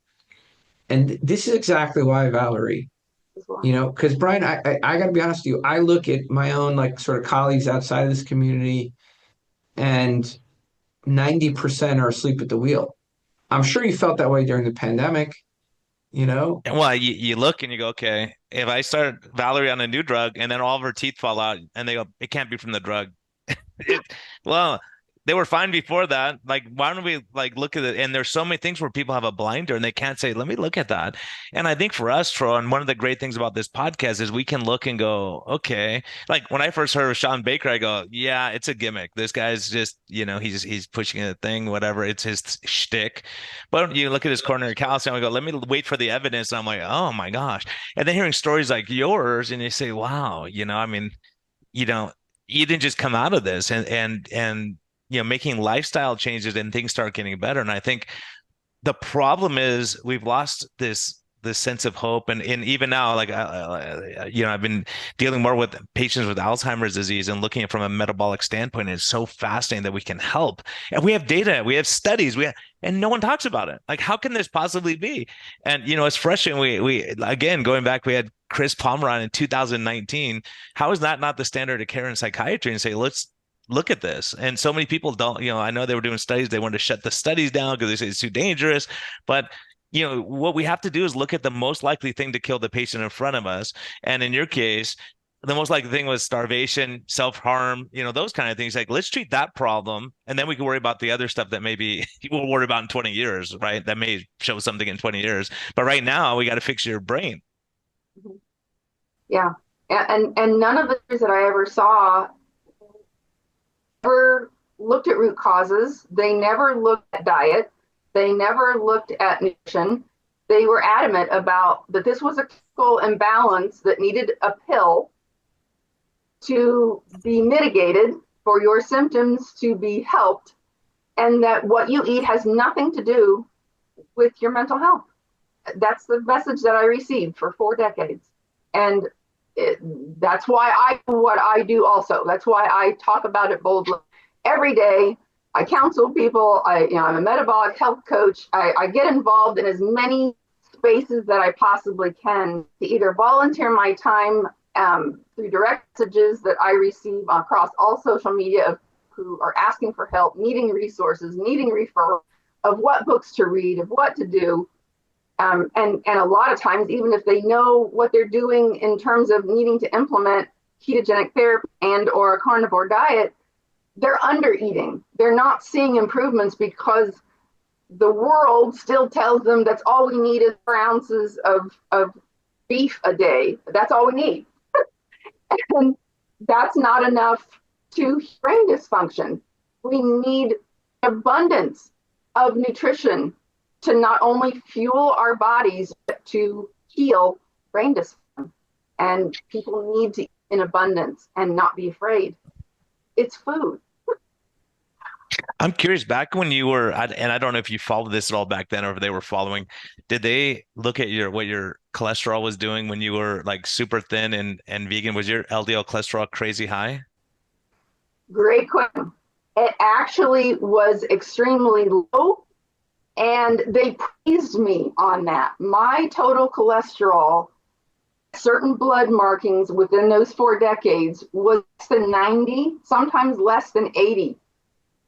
And this is exactly why, Valerie, because Brian, I got to be honest with you. I look at my own like sort of colleagues outside of this community and 90% are asleep at the wheel. I'm sure you felt that way during the pandemic, Well, you look and you go, okay, if I start Valerie on a new drug and then all of her teeth fall out and they go, it can't be from the drug. Well, they were fine before that. Like, why don't we like look at it? And there's so many things where people have a blinder and they can't say, let me look at that. And I think for us, Tro, and one of the great things about this podcast is we can look and go, okay. Like when I first heard of Sean Baker, I go, yeah, it's a gimmick. This guy's just, he's pushing a thing, whatever. It's his shtick. But you look at his coronary calcium, I go, let me wait for the evidence. And I'm like, oh my gosh. And then hearing stories like yours, and you say, wow, you didn't just come out of this and making lifestyle changes and things start getting better. And I think the problem is we've lost this sense of hope. And even now, like, I've been dealing more with patients with Alzheimer's disease and looking at it from a metabolic standpoint. And it's so fascinating that we can help. And we have data, we have studies, and no one talks about it. Like, how can this possibly be? And, it's frustrating. We again, going back, we had Chris Palmer on in 2019. How is that not the standard of care in psychiatry? And say, let's look at this. And so many people don't, I know they were doing studies. They wanted to shut the studies down because they say it's too dangerous. But, what we have to do is look at the most likely thing to kill the patient in front of us. And in your case, the most likely thing was starvation, self-harm, those kind of things. Like, let's treat that problem. And then we can worry about the other stuff that maybe we'll worry about in 20 years, right? That may show something in 20 years. But right now we got to fix your brain. Yeah. And none of the things that I ever saw ever looked at root causes. They never looked at diet. They never looked at nutrition. They were adamant about that this was a chemical imbalance that needed a pill to be mitigated for your symptoms to be helped, and that what you eat has nothing to do with your mental health. That's the message that I received for 4 decades. And that's why I do what I do also. That's why I talk about it boldly every day. I counsel people. I'm a metabolic health coach. I get involved in as many spaces that I possibly can to either volunteer my time through direct messages that I receive across all social media of who are asking for help, needing resources, needing referrals of what books to read, of what to do. And a lot of times, even if they know what they're doing in terms of needing to implement ketogenic therapy and or a carnivore diet, they're under eating. They're not seeing improvements because the world still tells them that's all we need is 4 ounces of beef a day. That's all we need. And that's not enough to brain dysfunction. We need abundance of nutrition to not only fuel our bodies, but to heal brain dysfunction. And people need to eat in abundance and not be afraid. It's food. I'm curious, back when you were, and I don't know if you followed this at all back then or if they were following, did they look at what your cholesterol was doing when you were like super thin and vegan? Was your LDL cholesterol crazy high? Great question. It actually was extremely low, and they praised me on that. My total cholesterol, certain blood markings within those 4 decades, was less than 90, sometimes less than 80.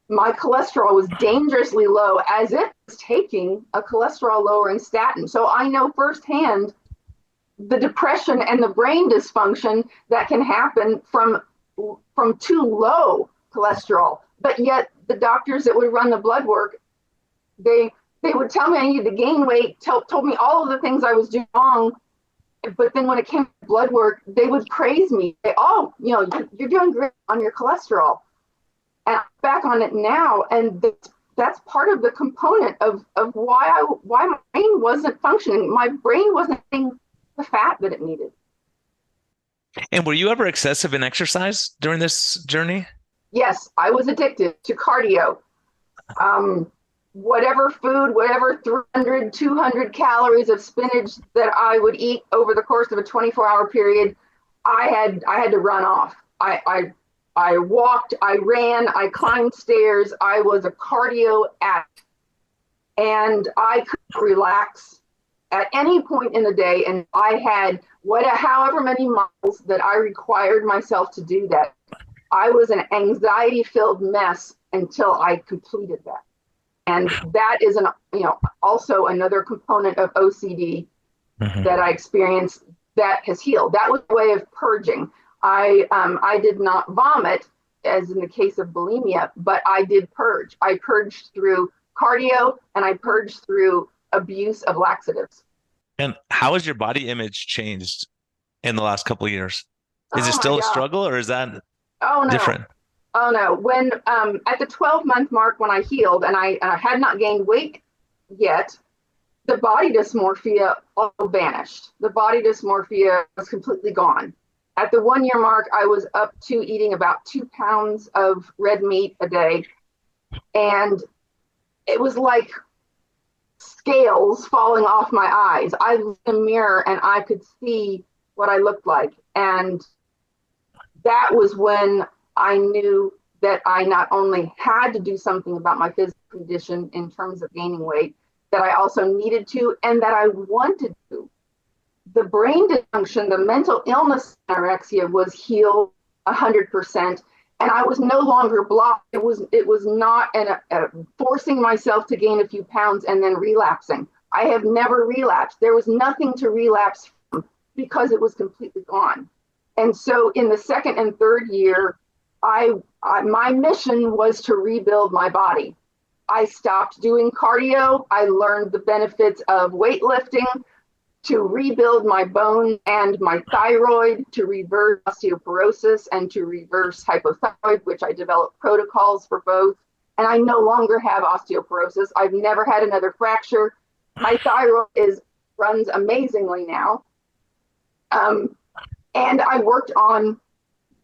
My cholesterol was dangerously low, as it was taking a cholesterol lowering statin. So I know firsthand the depression and the brain dysfunction that can happen from too low cholesterol. But yet the doctors that would run the blood work, they would tell me I needed to gain weight, told me all of the things I was doing wrong. But then when it came to blood work, they would praise me. Say, oh, you're doing great on your cholesterol. And I'm back on it now, and that's part of the component of why my brain wasn't functioning. My brain wasn't getting the fat that it needed. And were you ever excessive in exercise during this journey? Yes, I was addicted to cardio. Whatever food, whatever 300, 200 calories of spinach that I would eat over the course of a 24-hour period, I had to run off. I walked, I ran, I climbed stairs. I was a cardio addict, and I couldn't relax at any point in the day. And I had however many miles that I required myself to do that. I was an anxiety-filled mess until I completed that. And that is also another component of OCD that I experienced that has healed. That was a way of purging. I did not vomit, as in the case of bulimia, but I did purge. I purged through cardio, and I purged through abuse of laxatives. And how has your body image changed in the last couple of years? Is it still a struggle, or is that different? Oh no. When at the 12-month mark, when I healed and I had not gained weight yet, the body dysmorphia all vanished. The body dysmorphia was completely gone. At the 1-year mark, I was up to eating about 2 pounds of red meat a day. And it was like scales falling off my eyes. I looked in the mirror and I could see what I looked like. And that was when I knew that I not only had to do something about my physical condition in terms of gaining weight, that I also needed to, and that I wanted to. The brain dysfunction, the mental illness, anorexia was healed 100%, and I was no longer blocked. It was not forcing myself to gain a few pounds and then relapsing. I have never relapsed. There was nothing to relapse from because it was completely gone. And so in the 2nd and 3rd year, my mission was to rebuild my body. I stopped doing cardio. I learned the benefits of weightlifting to rebuild my bone and my thyroid, to reverse osteoporosis and to reverse hypothyroid, which I developed protocols for both. And I no longer have osteoporosis. I've never had another fracture. My thyroid runs amazingly now. And I worked on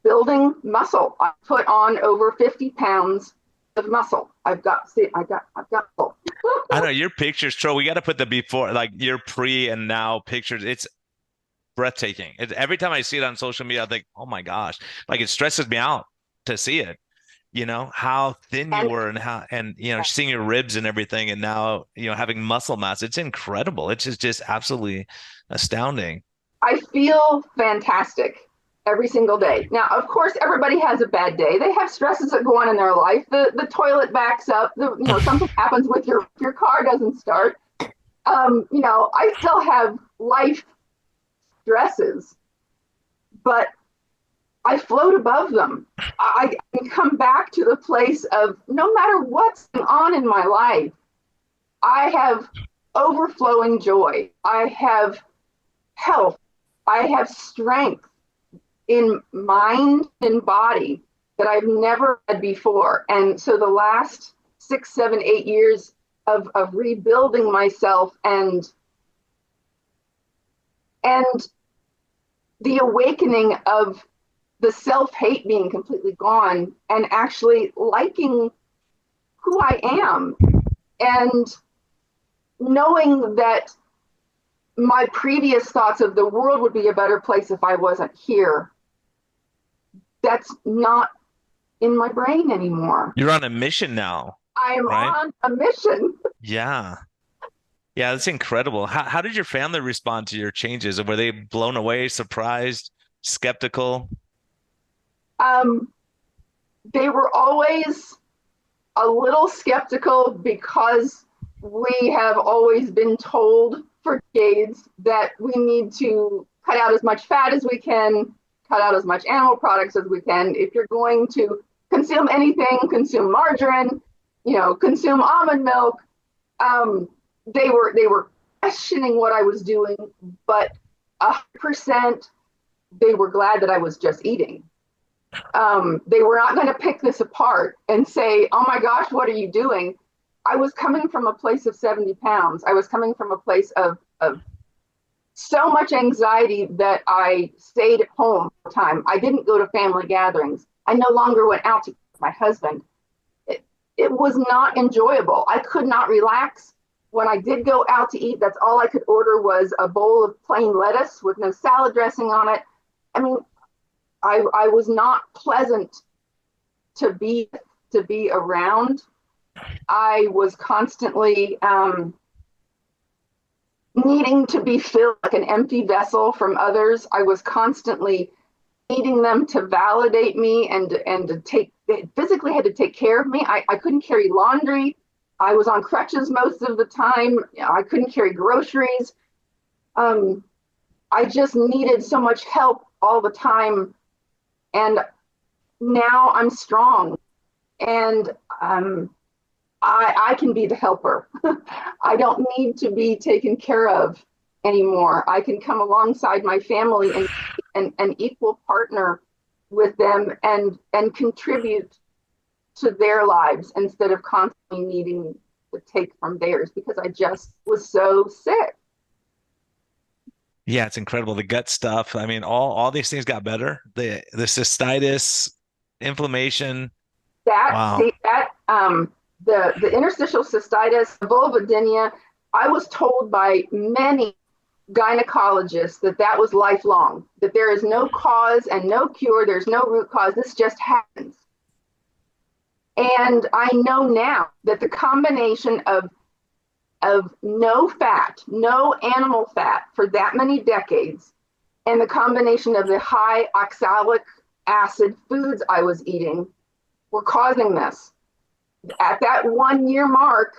building muscle. I put on over 50 pounds of muscle. I've got muscle. I know your pictures, Tro. We got to put the before, like your pre and now pictures. It's breathtaking. Every time I see it on social media, I think, oh my gosh, like it stresses me out to see it. you know, how thin you And were and how, and, you know, seeing your ribs and everything. And now, you know, having muscle mass, it's incredible. It's just absolutely astounding. I feel fantastic every single day. Now, of course, everybody has a bad day. They have stresses that go on in their life. The toilet backs up. Something happens with your car doesn't start. I still have life stresses, but I float above them. I can come back to the place of no matter what's going on in my life, I have overflowing joy. I have health. I have strength in mind and body that I've never had before. And so the last 6, 7, 8 years of rebuilding myself and the awakening of the self-hate being completely gone and actually liking who I am and knowing that my previous thoughts of the world would be a better place if I wasn't here. That's not in my brain anymore. You're on a mission now, I am right? on a mission. Yeah. Yeah, that's incredible. How did your family respond to your changes? Were they blown away, surprised, skeptical? They were always a little skeptical because we have always been told for decades that we need to cut out as much fat as we can, cut out as much animal products as we can. If you're going to consume anything, consume margarine, consume almond milk. They were questioning what I was doing, but 100% they were glad that I was just eating. They were not going to pick this apart and say, oh my gosh, what are you doing? I was coming from a place of 70 pounds. I was coming from a place of so much anxiety that I stayed at home all the time. I didn't go to family gatherings. I no longer went out to eat with my husband. It was not enjoyable. I could not relax. When I did go out to eat, that's all I could order was a bowl of plain lettuce with no salad dressing on it. I mean, I was not pleasant to be around. I was constantly needing to be filled like an empty vessel from others. I was constantly needing them to validate me and to they physically had to take care of me. I couldn't carry laundry. I was on crutches most of the time. I couldn't carry groceries. I just needed so much help all the time. And now I'm strong and I can be the helper. I don't need to be taken care of anymore. I can come alongside my family and an equal partner with them and contribute to their lives instead of constantly needing to take from theirs because I just was so sick. Yeah, it's incredible. The gut stuff. I mean, all these things got better. The cystitis, inflammation. Wow. The interstitial cystitis, vulvodynia, I was told by many gynecologists that was lifelong, that there is no cause and no cure. There's no root cause. This just happens. And I know now that the combination of no fat, no animal fat for that many decades, and the combination of the high oxalic acid foods I was eating were causing this. At that 1 year mark,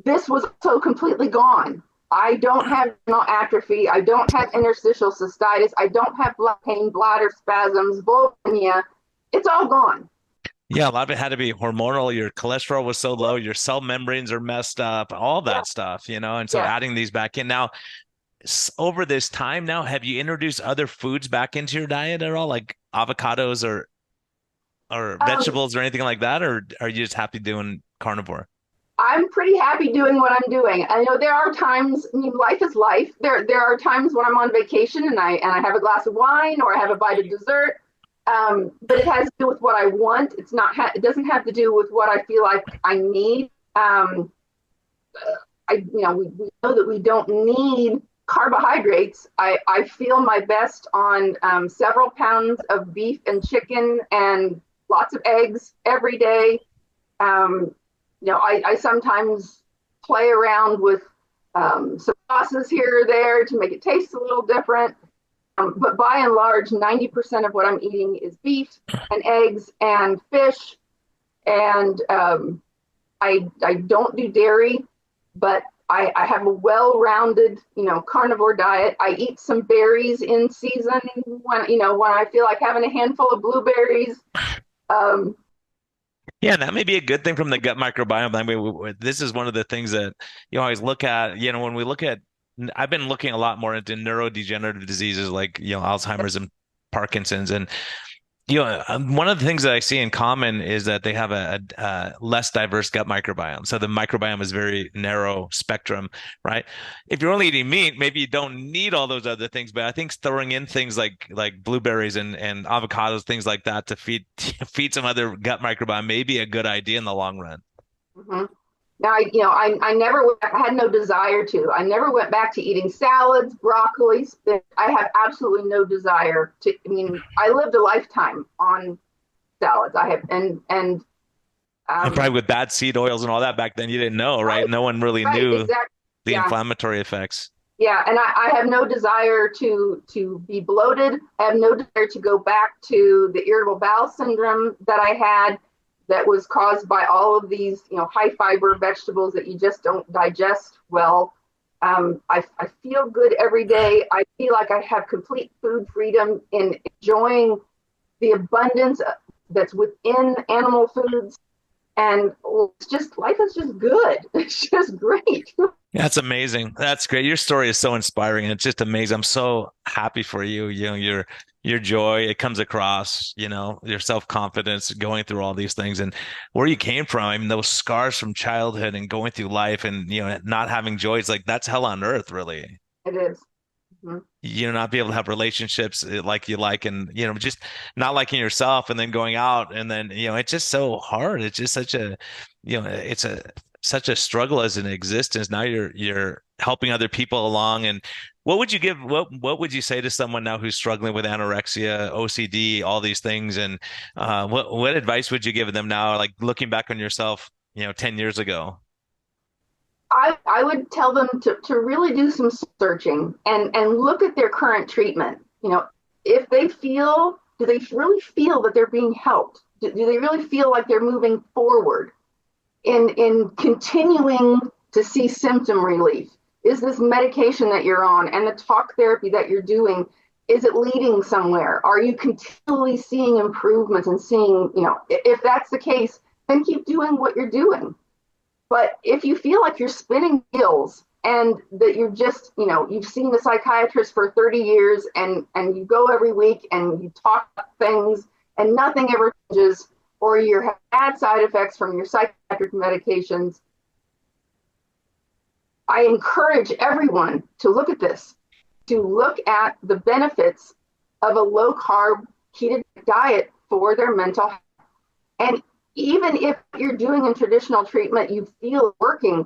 this was so completely gone. I don't have renal atrophy. I don't have interstitial cystitis. I don't have blood pain, bladder spasms, vulvodynia. It's all gone. Yeah, a lot of it had to be hormonal. Your cholesterol was so low, your cell membranes are messed up, all that stuff, and so adding these back in. Now, over this time now, have you introduced other foods back into your diet at all, like avocados or vegetables or anything like that? Or are you just happy doing carnivore? I'm pretty happy doing what I'm doing. I know there are times, life is life. There are times when I'm on vacation and I have a glass of wine or I have a bite of dessert. But it has to do with what I want. It doesn't have to do with what I feel like I need. We know that we don't need carbohydrates. I feel my best on several pounds of beef and chicken and lots of eggs every day. I sometimes play around with some sauces here or there to make it taste a little different. But by and large, 90% of what I'm eating is beef and eggs and fish. And I don't do dairy, but I have a well-rounded, carnivore diet. I eat some berries in season when I feel like having a handful of blueberries. Yeah, that may be a good thing from the gut microbiome. I mean, this is one of the things that you always look at, when we look at, I've been looking a lot more into neurodegenerative diseases like, Alzheimer's and Parkinson's. And one of the things that I see in common is that they have a less diverse gut microbiome. So the microbiome is very narrow spectrum, right? If you're only eating meat, maybe you don't need all those other things. But I think throwing in things like blueberries and avocados, things like that, to feed some other gut microbiome may be a good idea in the long run. Mm-hmm. Now, I had no desire to. I never went back to eating salads, broccoli, spinach. I have absolutely no desire to. I mean, I lived a lifetime on salads. I have, and probably with bad seed oils and all that back then, you didn't know, right? No one really knew exactly. the inflammatory effects. Yeah, and I have no desire to be bloated. I have no desire to go back to the irritable bowel syndrome that I had, that was caused by all of these, high fiber vegetables that you just don't digest well. I feel good every day. I feel like I have complete food freedom in enjoying the abundance that's within animal foods. And life is just good. It's just great. That's amazing. That's great. Your story is so inspiring, and it's just amazing. I'm so happy for you. Your joy, it comes across, your self-confidence going through all these things and where you came from. I mean, those scars from childhood and going through life and, not having joy, it's like, that's hell on earth, really. It is. Mm-hmm. Not be able to have relationships like you like, and, just not liking yourself, and then going out, and then, it's just so hard. It's just such a, such a struggle as an existence. Now you're helping other people along. And what would you say to someone now who's struggling with anorexia, OCD, all these things? And what advice would you give them now, like looking back on yourself, 10 years ago? I would tell them to really do some searching and look at their current treatment. If they do they really feel that they're being helped? Do they really feel like they're moving forward in continuing to see symptom relief? Is this medication that you're on and the talk therapy that you're doing, is it leading somewhere? Are you continually seeing improvements and seeing, if that's the case, then keep doing what you're doing. But if you feel like you're spinning wheels and that you're just, you've seen a psychiatrist for 30 years and you go every week and you talk about things and nothing ever changes, or you have bad side effects from your psychiatric medications, I encourage everyone to look at this, to look at the benefits of a low-carb ketogenic diet for their mental health. And even if you're doing a traditional treatment, you feel working,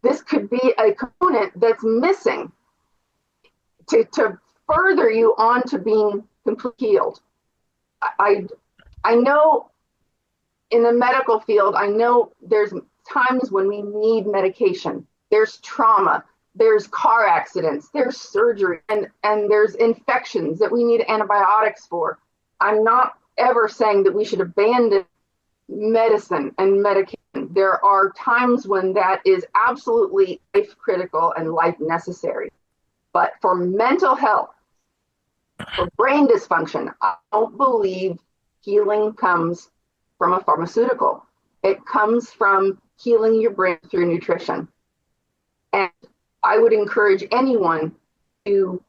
this could be a component that's missing to further you on to being completely healed. I know in the medical field, I know there's times when we need medication. There's trauma, there's car accidents, there's surgery, and there's infections that we need antibiotics for. I'm not ever saying that we should abandon medicine and medication. There are times when that is absolutely life critical and life necessary. But for mental health, for brain dysfunction, I don't believe healing comes from a pharmaceutical. It comes from healing your brain through nutrition. And I would encourage anyone to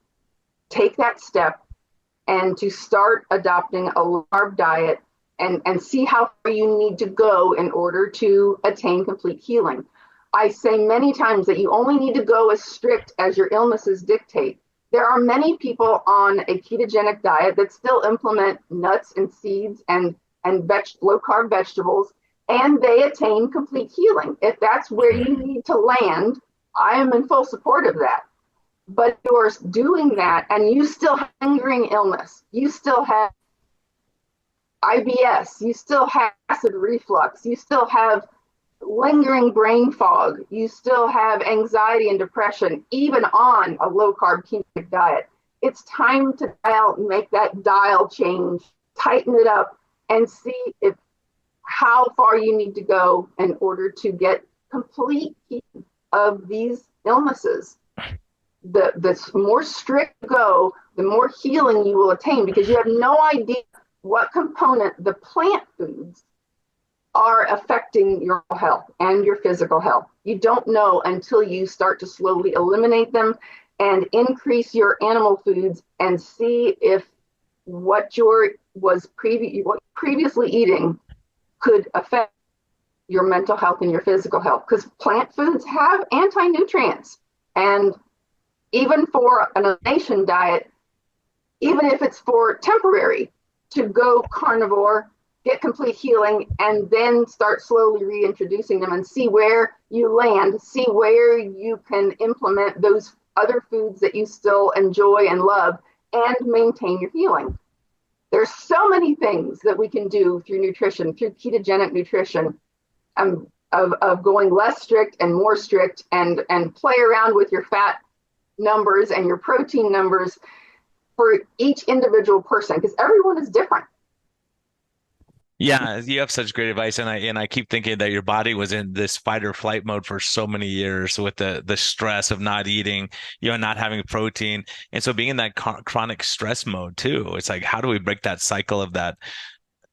take that step and to start adopting a low-carb diet and see how far you need to go in order to attain complete healing. I say many times that you only need to go as strict as your illnesses dictate. There are many people on a ketogenic diet that still implement nuts and seeds and low-carb vegetables, and they attain complete healing. If that's where you need to land, I am in full support of that. But you're doing that and you still have lingering illness. You still have IBS, you still have acid reflux, you still have lingering brain fog, you still have anxiety and depression, even on a low carb ketogenic diet. It's time to make that dial change, tighten it up, and see how far you need to go in order to get complete healing of these illnesses. The more strict you go, the more healing you will attain, because you have no idea what component the plant foods are affecting your health and your physical health. You don't know until you start to slowly eliminate them and increase your animal foods and see if what previously eating could affect your mental health and your physical health. Because plant foods have anti-nutrients, and even for an elimination diet, even if it's for temporary, to go carnivore, get complete healing, and then start slowly reintroducing them and see where you land, see where you can implement those other foods that you still enjoy and love and maintain your healing. There's so many things that we can do through nutrition, through ketogenic nutrition, of going less strict and more strict, and play around with your fat numbers and your protein numbers for each individual person, because everyone is different. Yeah, you have such great advice, and I keep thinking that your body was in this fight or flight mode for so many years with the stress of not eating, not having protein, and so being in that chronic stress mode too. It's like, how do we break that cycle of that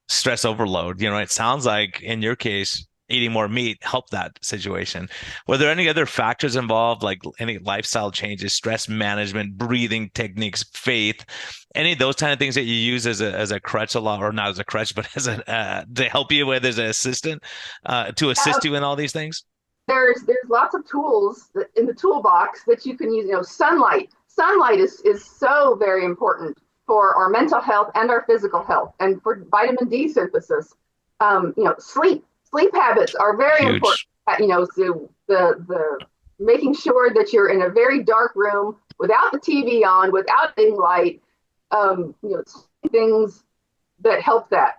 stress overload? It sounds like in your case, eating more meat helped that situation. Were there any other factors involved, like any lifestyle changes, stress management, breathing techniques, faith, any of those kind of things that you use as a crutch a lot, or not as a crutch, but as to help you with as an assistant, to assist you in all these things? There's lots of tools in the toolbox that you can use. Sunlight is so very important for our mental health and our physical health, and for vitamin D synthesis. Sleep habits are very Huge. important. So the making sure that you're in a very dark room without the TV on, without any light. Things that help that.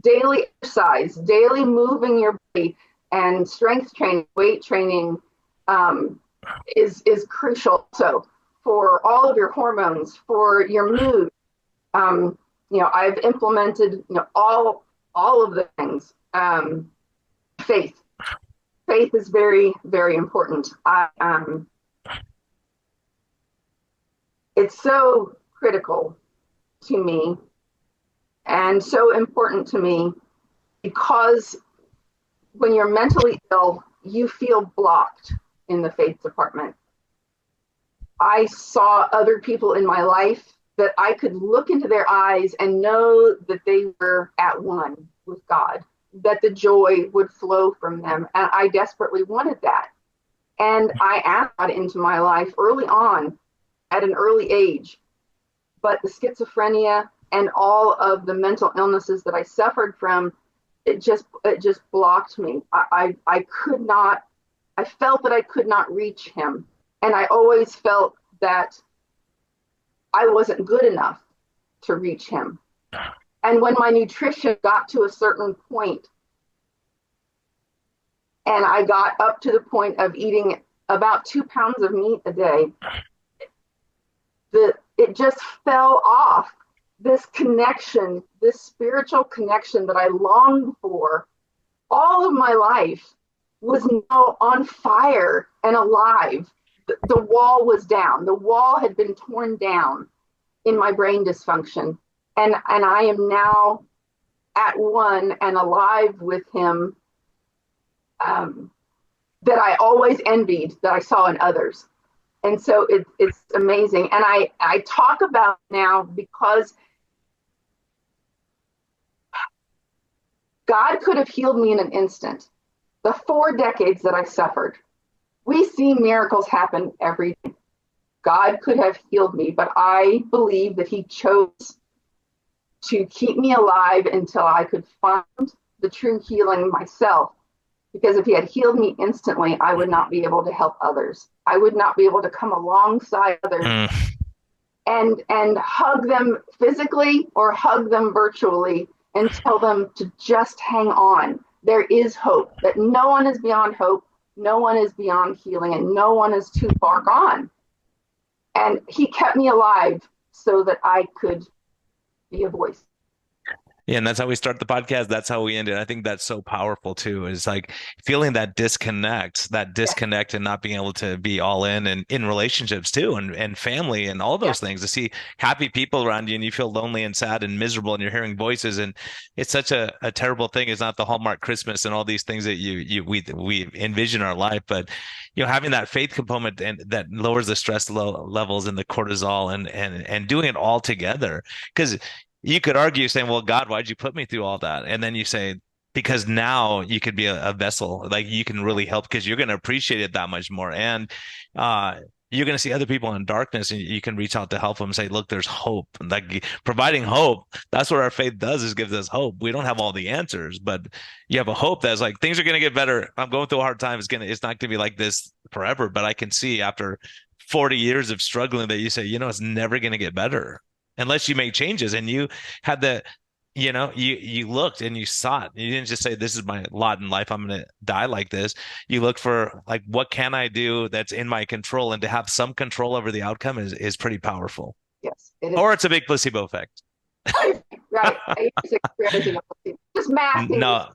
Daily exercise, daily moving your body, and strength training, weight training is crucial. So for all of your hormones, for your mood, I've implemented all of the things. Faith is very, very important. It's so critical to me and so important to me, because when you're mentally ill, you feel blocked in the faith department. I saw other people in my life that I could look into their eyes and know that they were at one with God, that the joy would flow from them. And I desperately wanted that. And I asked God into my life early on, at an early age. But the schizophrenia and all of the mental illnesses that I suffered from, it just blocked me. I felt that I could not reach him. And I always felt that I wasn't good enough to reach him. And when my nutrition got to a certain point, and I got up to the point of eating about 2 pounds of meat a day, it just fell off. This connection, this spiritual connection that I longed for all of my life, was now on fire and alive. The wall was down. The wall had been torn down in my brain dysfunction. And I am now at one and alive with him, that I always envied that I saw in others. And so it's amazing. And I talk about now because God could have healed me in an instant. The 4 decades that I suffered, we see miracles happen every day. God could have healed me, but I believe that he chose to keep me alive until I could find the true healing myself. Because if he had healed me instantly, I would not be able to help others. I would not be able to come alongside others and hug them physically or hug them virtually and tell them to just hang on. There is hope, that no one is beyond hope, no one is beyond healing, and no one is too far gone. And he kept me alive so that I could be a voice. Yeah, and that's how we start the podcast. That's how we end it. I think that's so powerful too, is like feeling that disconnect and not being able to be all in and in relationships too, and family and all those things, to see happy people around you and you feel lonely and sad and miserable and you're hearing voices. And it's such a terrible thing. It's not the Hallmark Christmas and all these things that we envision our life, but having that faith component and that lowers the stress levels and the cortisol and doing it all together. Because you could argue saying, well, God, why'd you put me through all that? And then you say, because now you could be a vessel, like you can really help, because you're going to appreciate it that much more. And you're going to see other people in darkness and you can reach out to help them and say, look, there's hope. Like providing hope, that's what our faith does, is gives us hope. We don't have all the answers, but you have a hope that's like, things are going to get better. I'm going through a hard time. It's not going to be like this forever, but I can see after 40 years of struggling that you say, it's never going to get better unless you make changes. And you had you looked and you saw it. You didn't just say, this is my lot in life, I'm going to die like this. You look for like, what can I do that's in my control? And to have some control over the outcome is pretty powerful. Yes, it is. Or it's a big placebo effect. Right. Just math. No,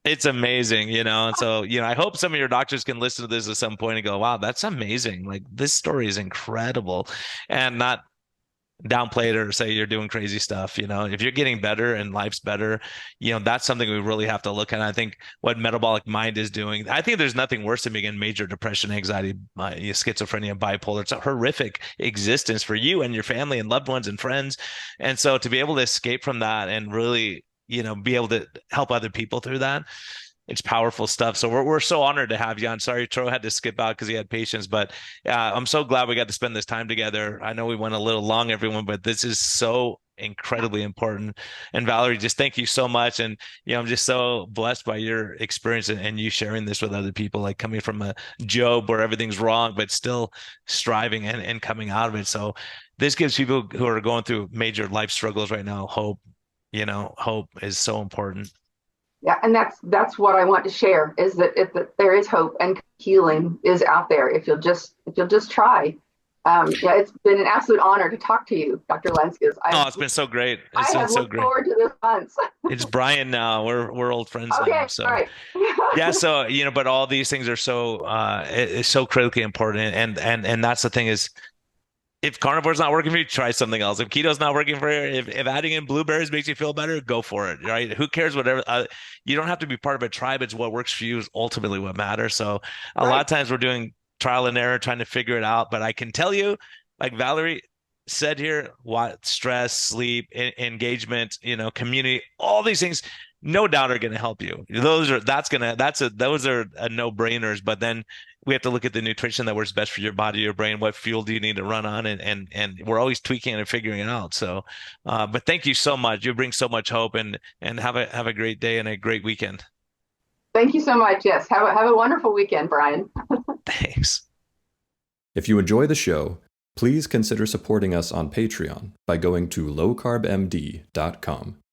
it's amazing, And so, I hope some of your doctors can listen to this at some point and go, wow, that's amazing. Like, this story is incredible, and not downplay it or say you're doing crazy stuff. If you're getting better and life's better, that's something we really have to look at. I think what Metabolic Mind is doing, I think there's nothing worse than being in major depression, anxiety, schizophrenia, bipolar. It's a horrific existence for you and your family and loved ones and friends. And so to be able to escape from that and really, be able to help other people through that, it's powerful stuff. So we're so honored to have you on. Sorry, Tro had to skip out because he had patients, but I'm so glad we got to spend this time together. I know we went a little long, everyone, but this is so incredibly important. And Valerie, just thank you so much. And I'm just so blessed by your experience and you sharing this with other people, like coming from a Job where everything's wrong, but still striving and coming out of it. So this gives people who are going through major life struggles right now hope. Hope is so important. Yeah, and that's what I want to share, is that there is hope and healing is out there if you'll just try. It's been an absolute honor to talk to you, Dr. Lenskis. It's been so great. It's been so great. I have looked forward to this month. It's Brian now. We're old friends okay, now. So right. yeah, so but all these things are so it's so critically important, and that's the thing is, if carnivore's not working for you, try something else. If keto's not working for you, if adding in blueberries makes you feel better, go for it, right? Who cares? Whatever. You don't have to be part of a tribe. It's what works for you is ultimately what matters. So a lot of times we're doing trial and error, trying to figure it out. But I can tell you, like Valerie said here, what stress, sleep, engagement, community, all these things, no doubt are going to help you. Those are no-brainers. But then we have to look at the nutrition that works best for your body, your brain. What fuel do you need to run on? And we're always tweaking and figuring it out. So, but thank you so much. You bring so much hope, and have a great day and a great weekend. Thank you so much. Yes. Have a wonderful weekend, Brian. Thanks. If you enjoy the show, please consider supporting us on Patreon by going to lowcarbmd.com.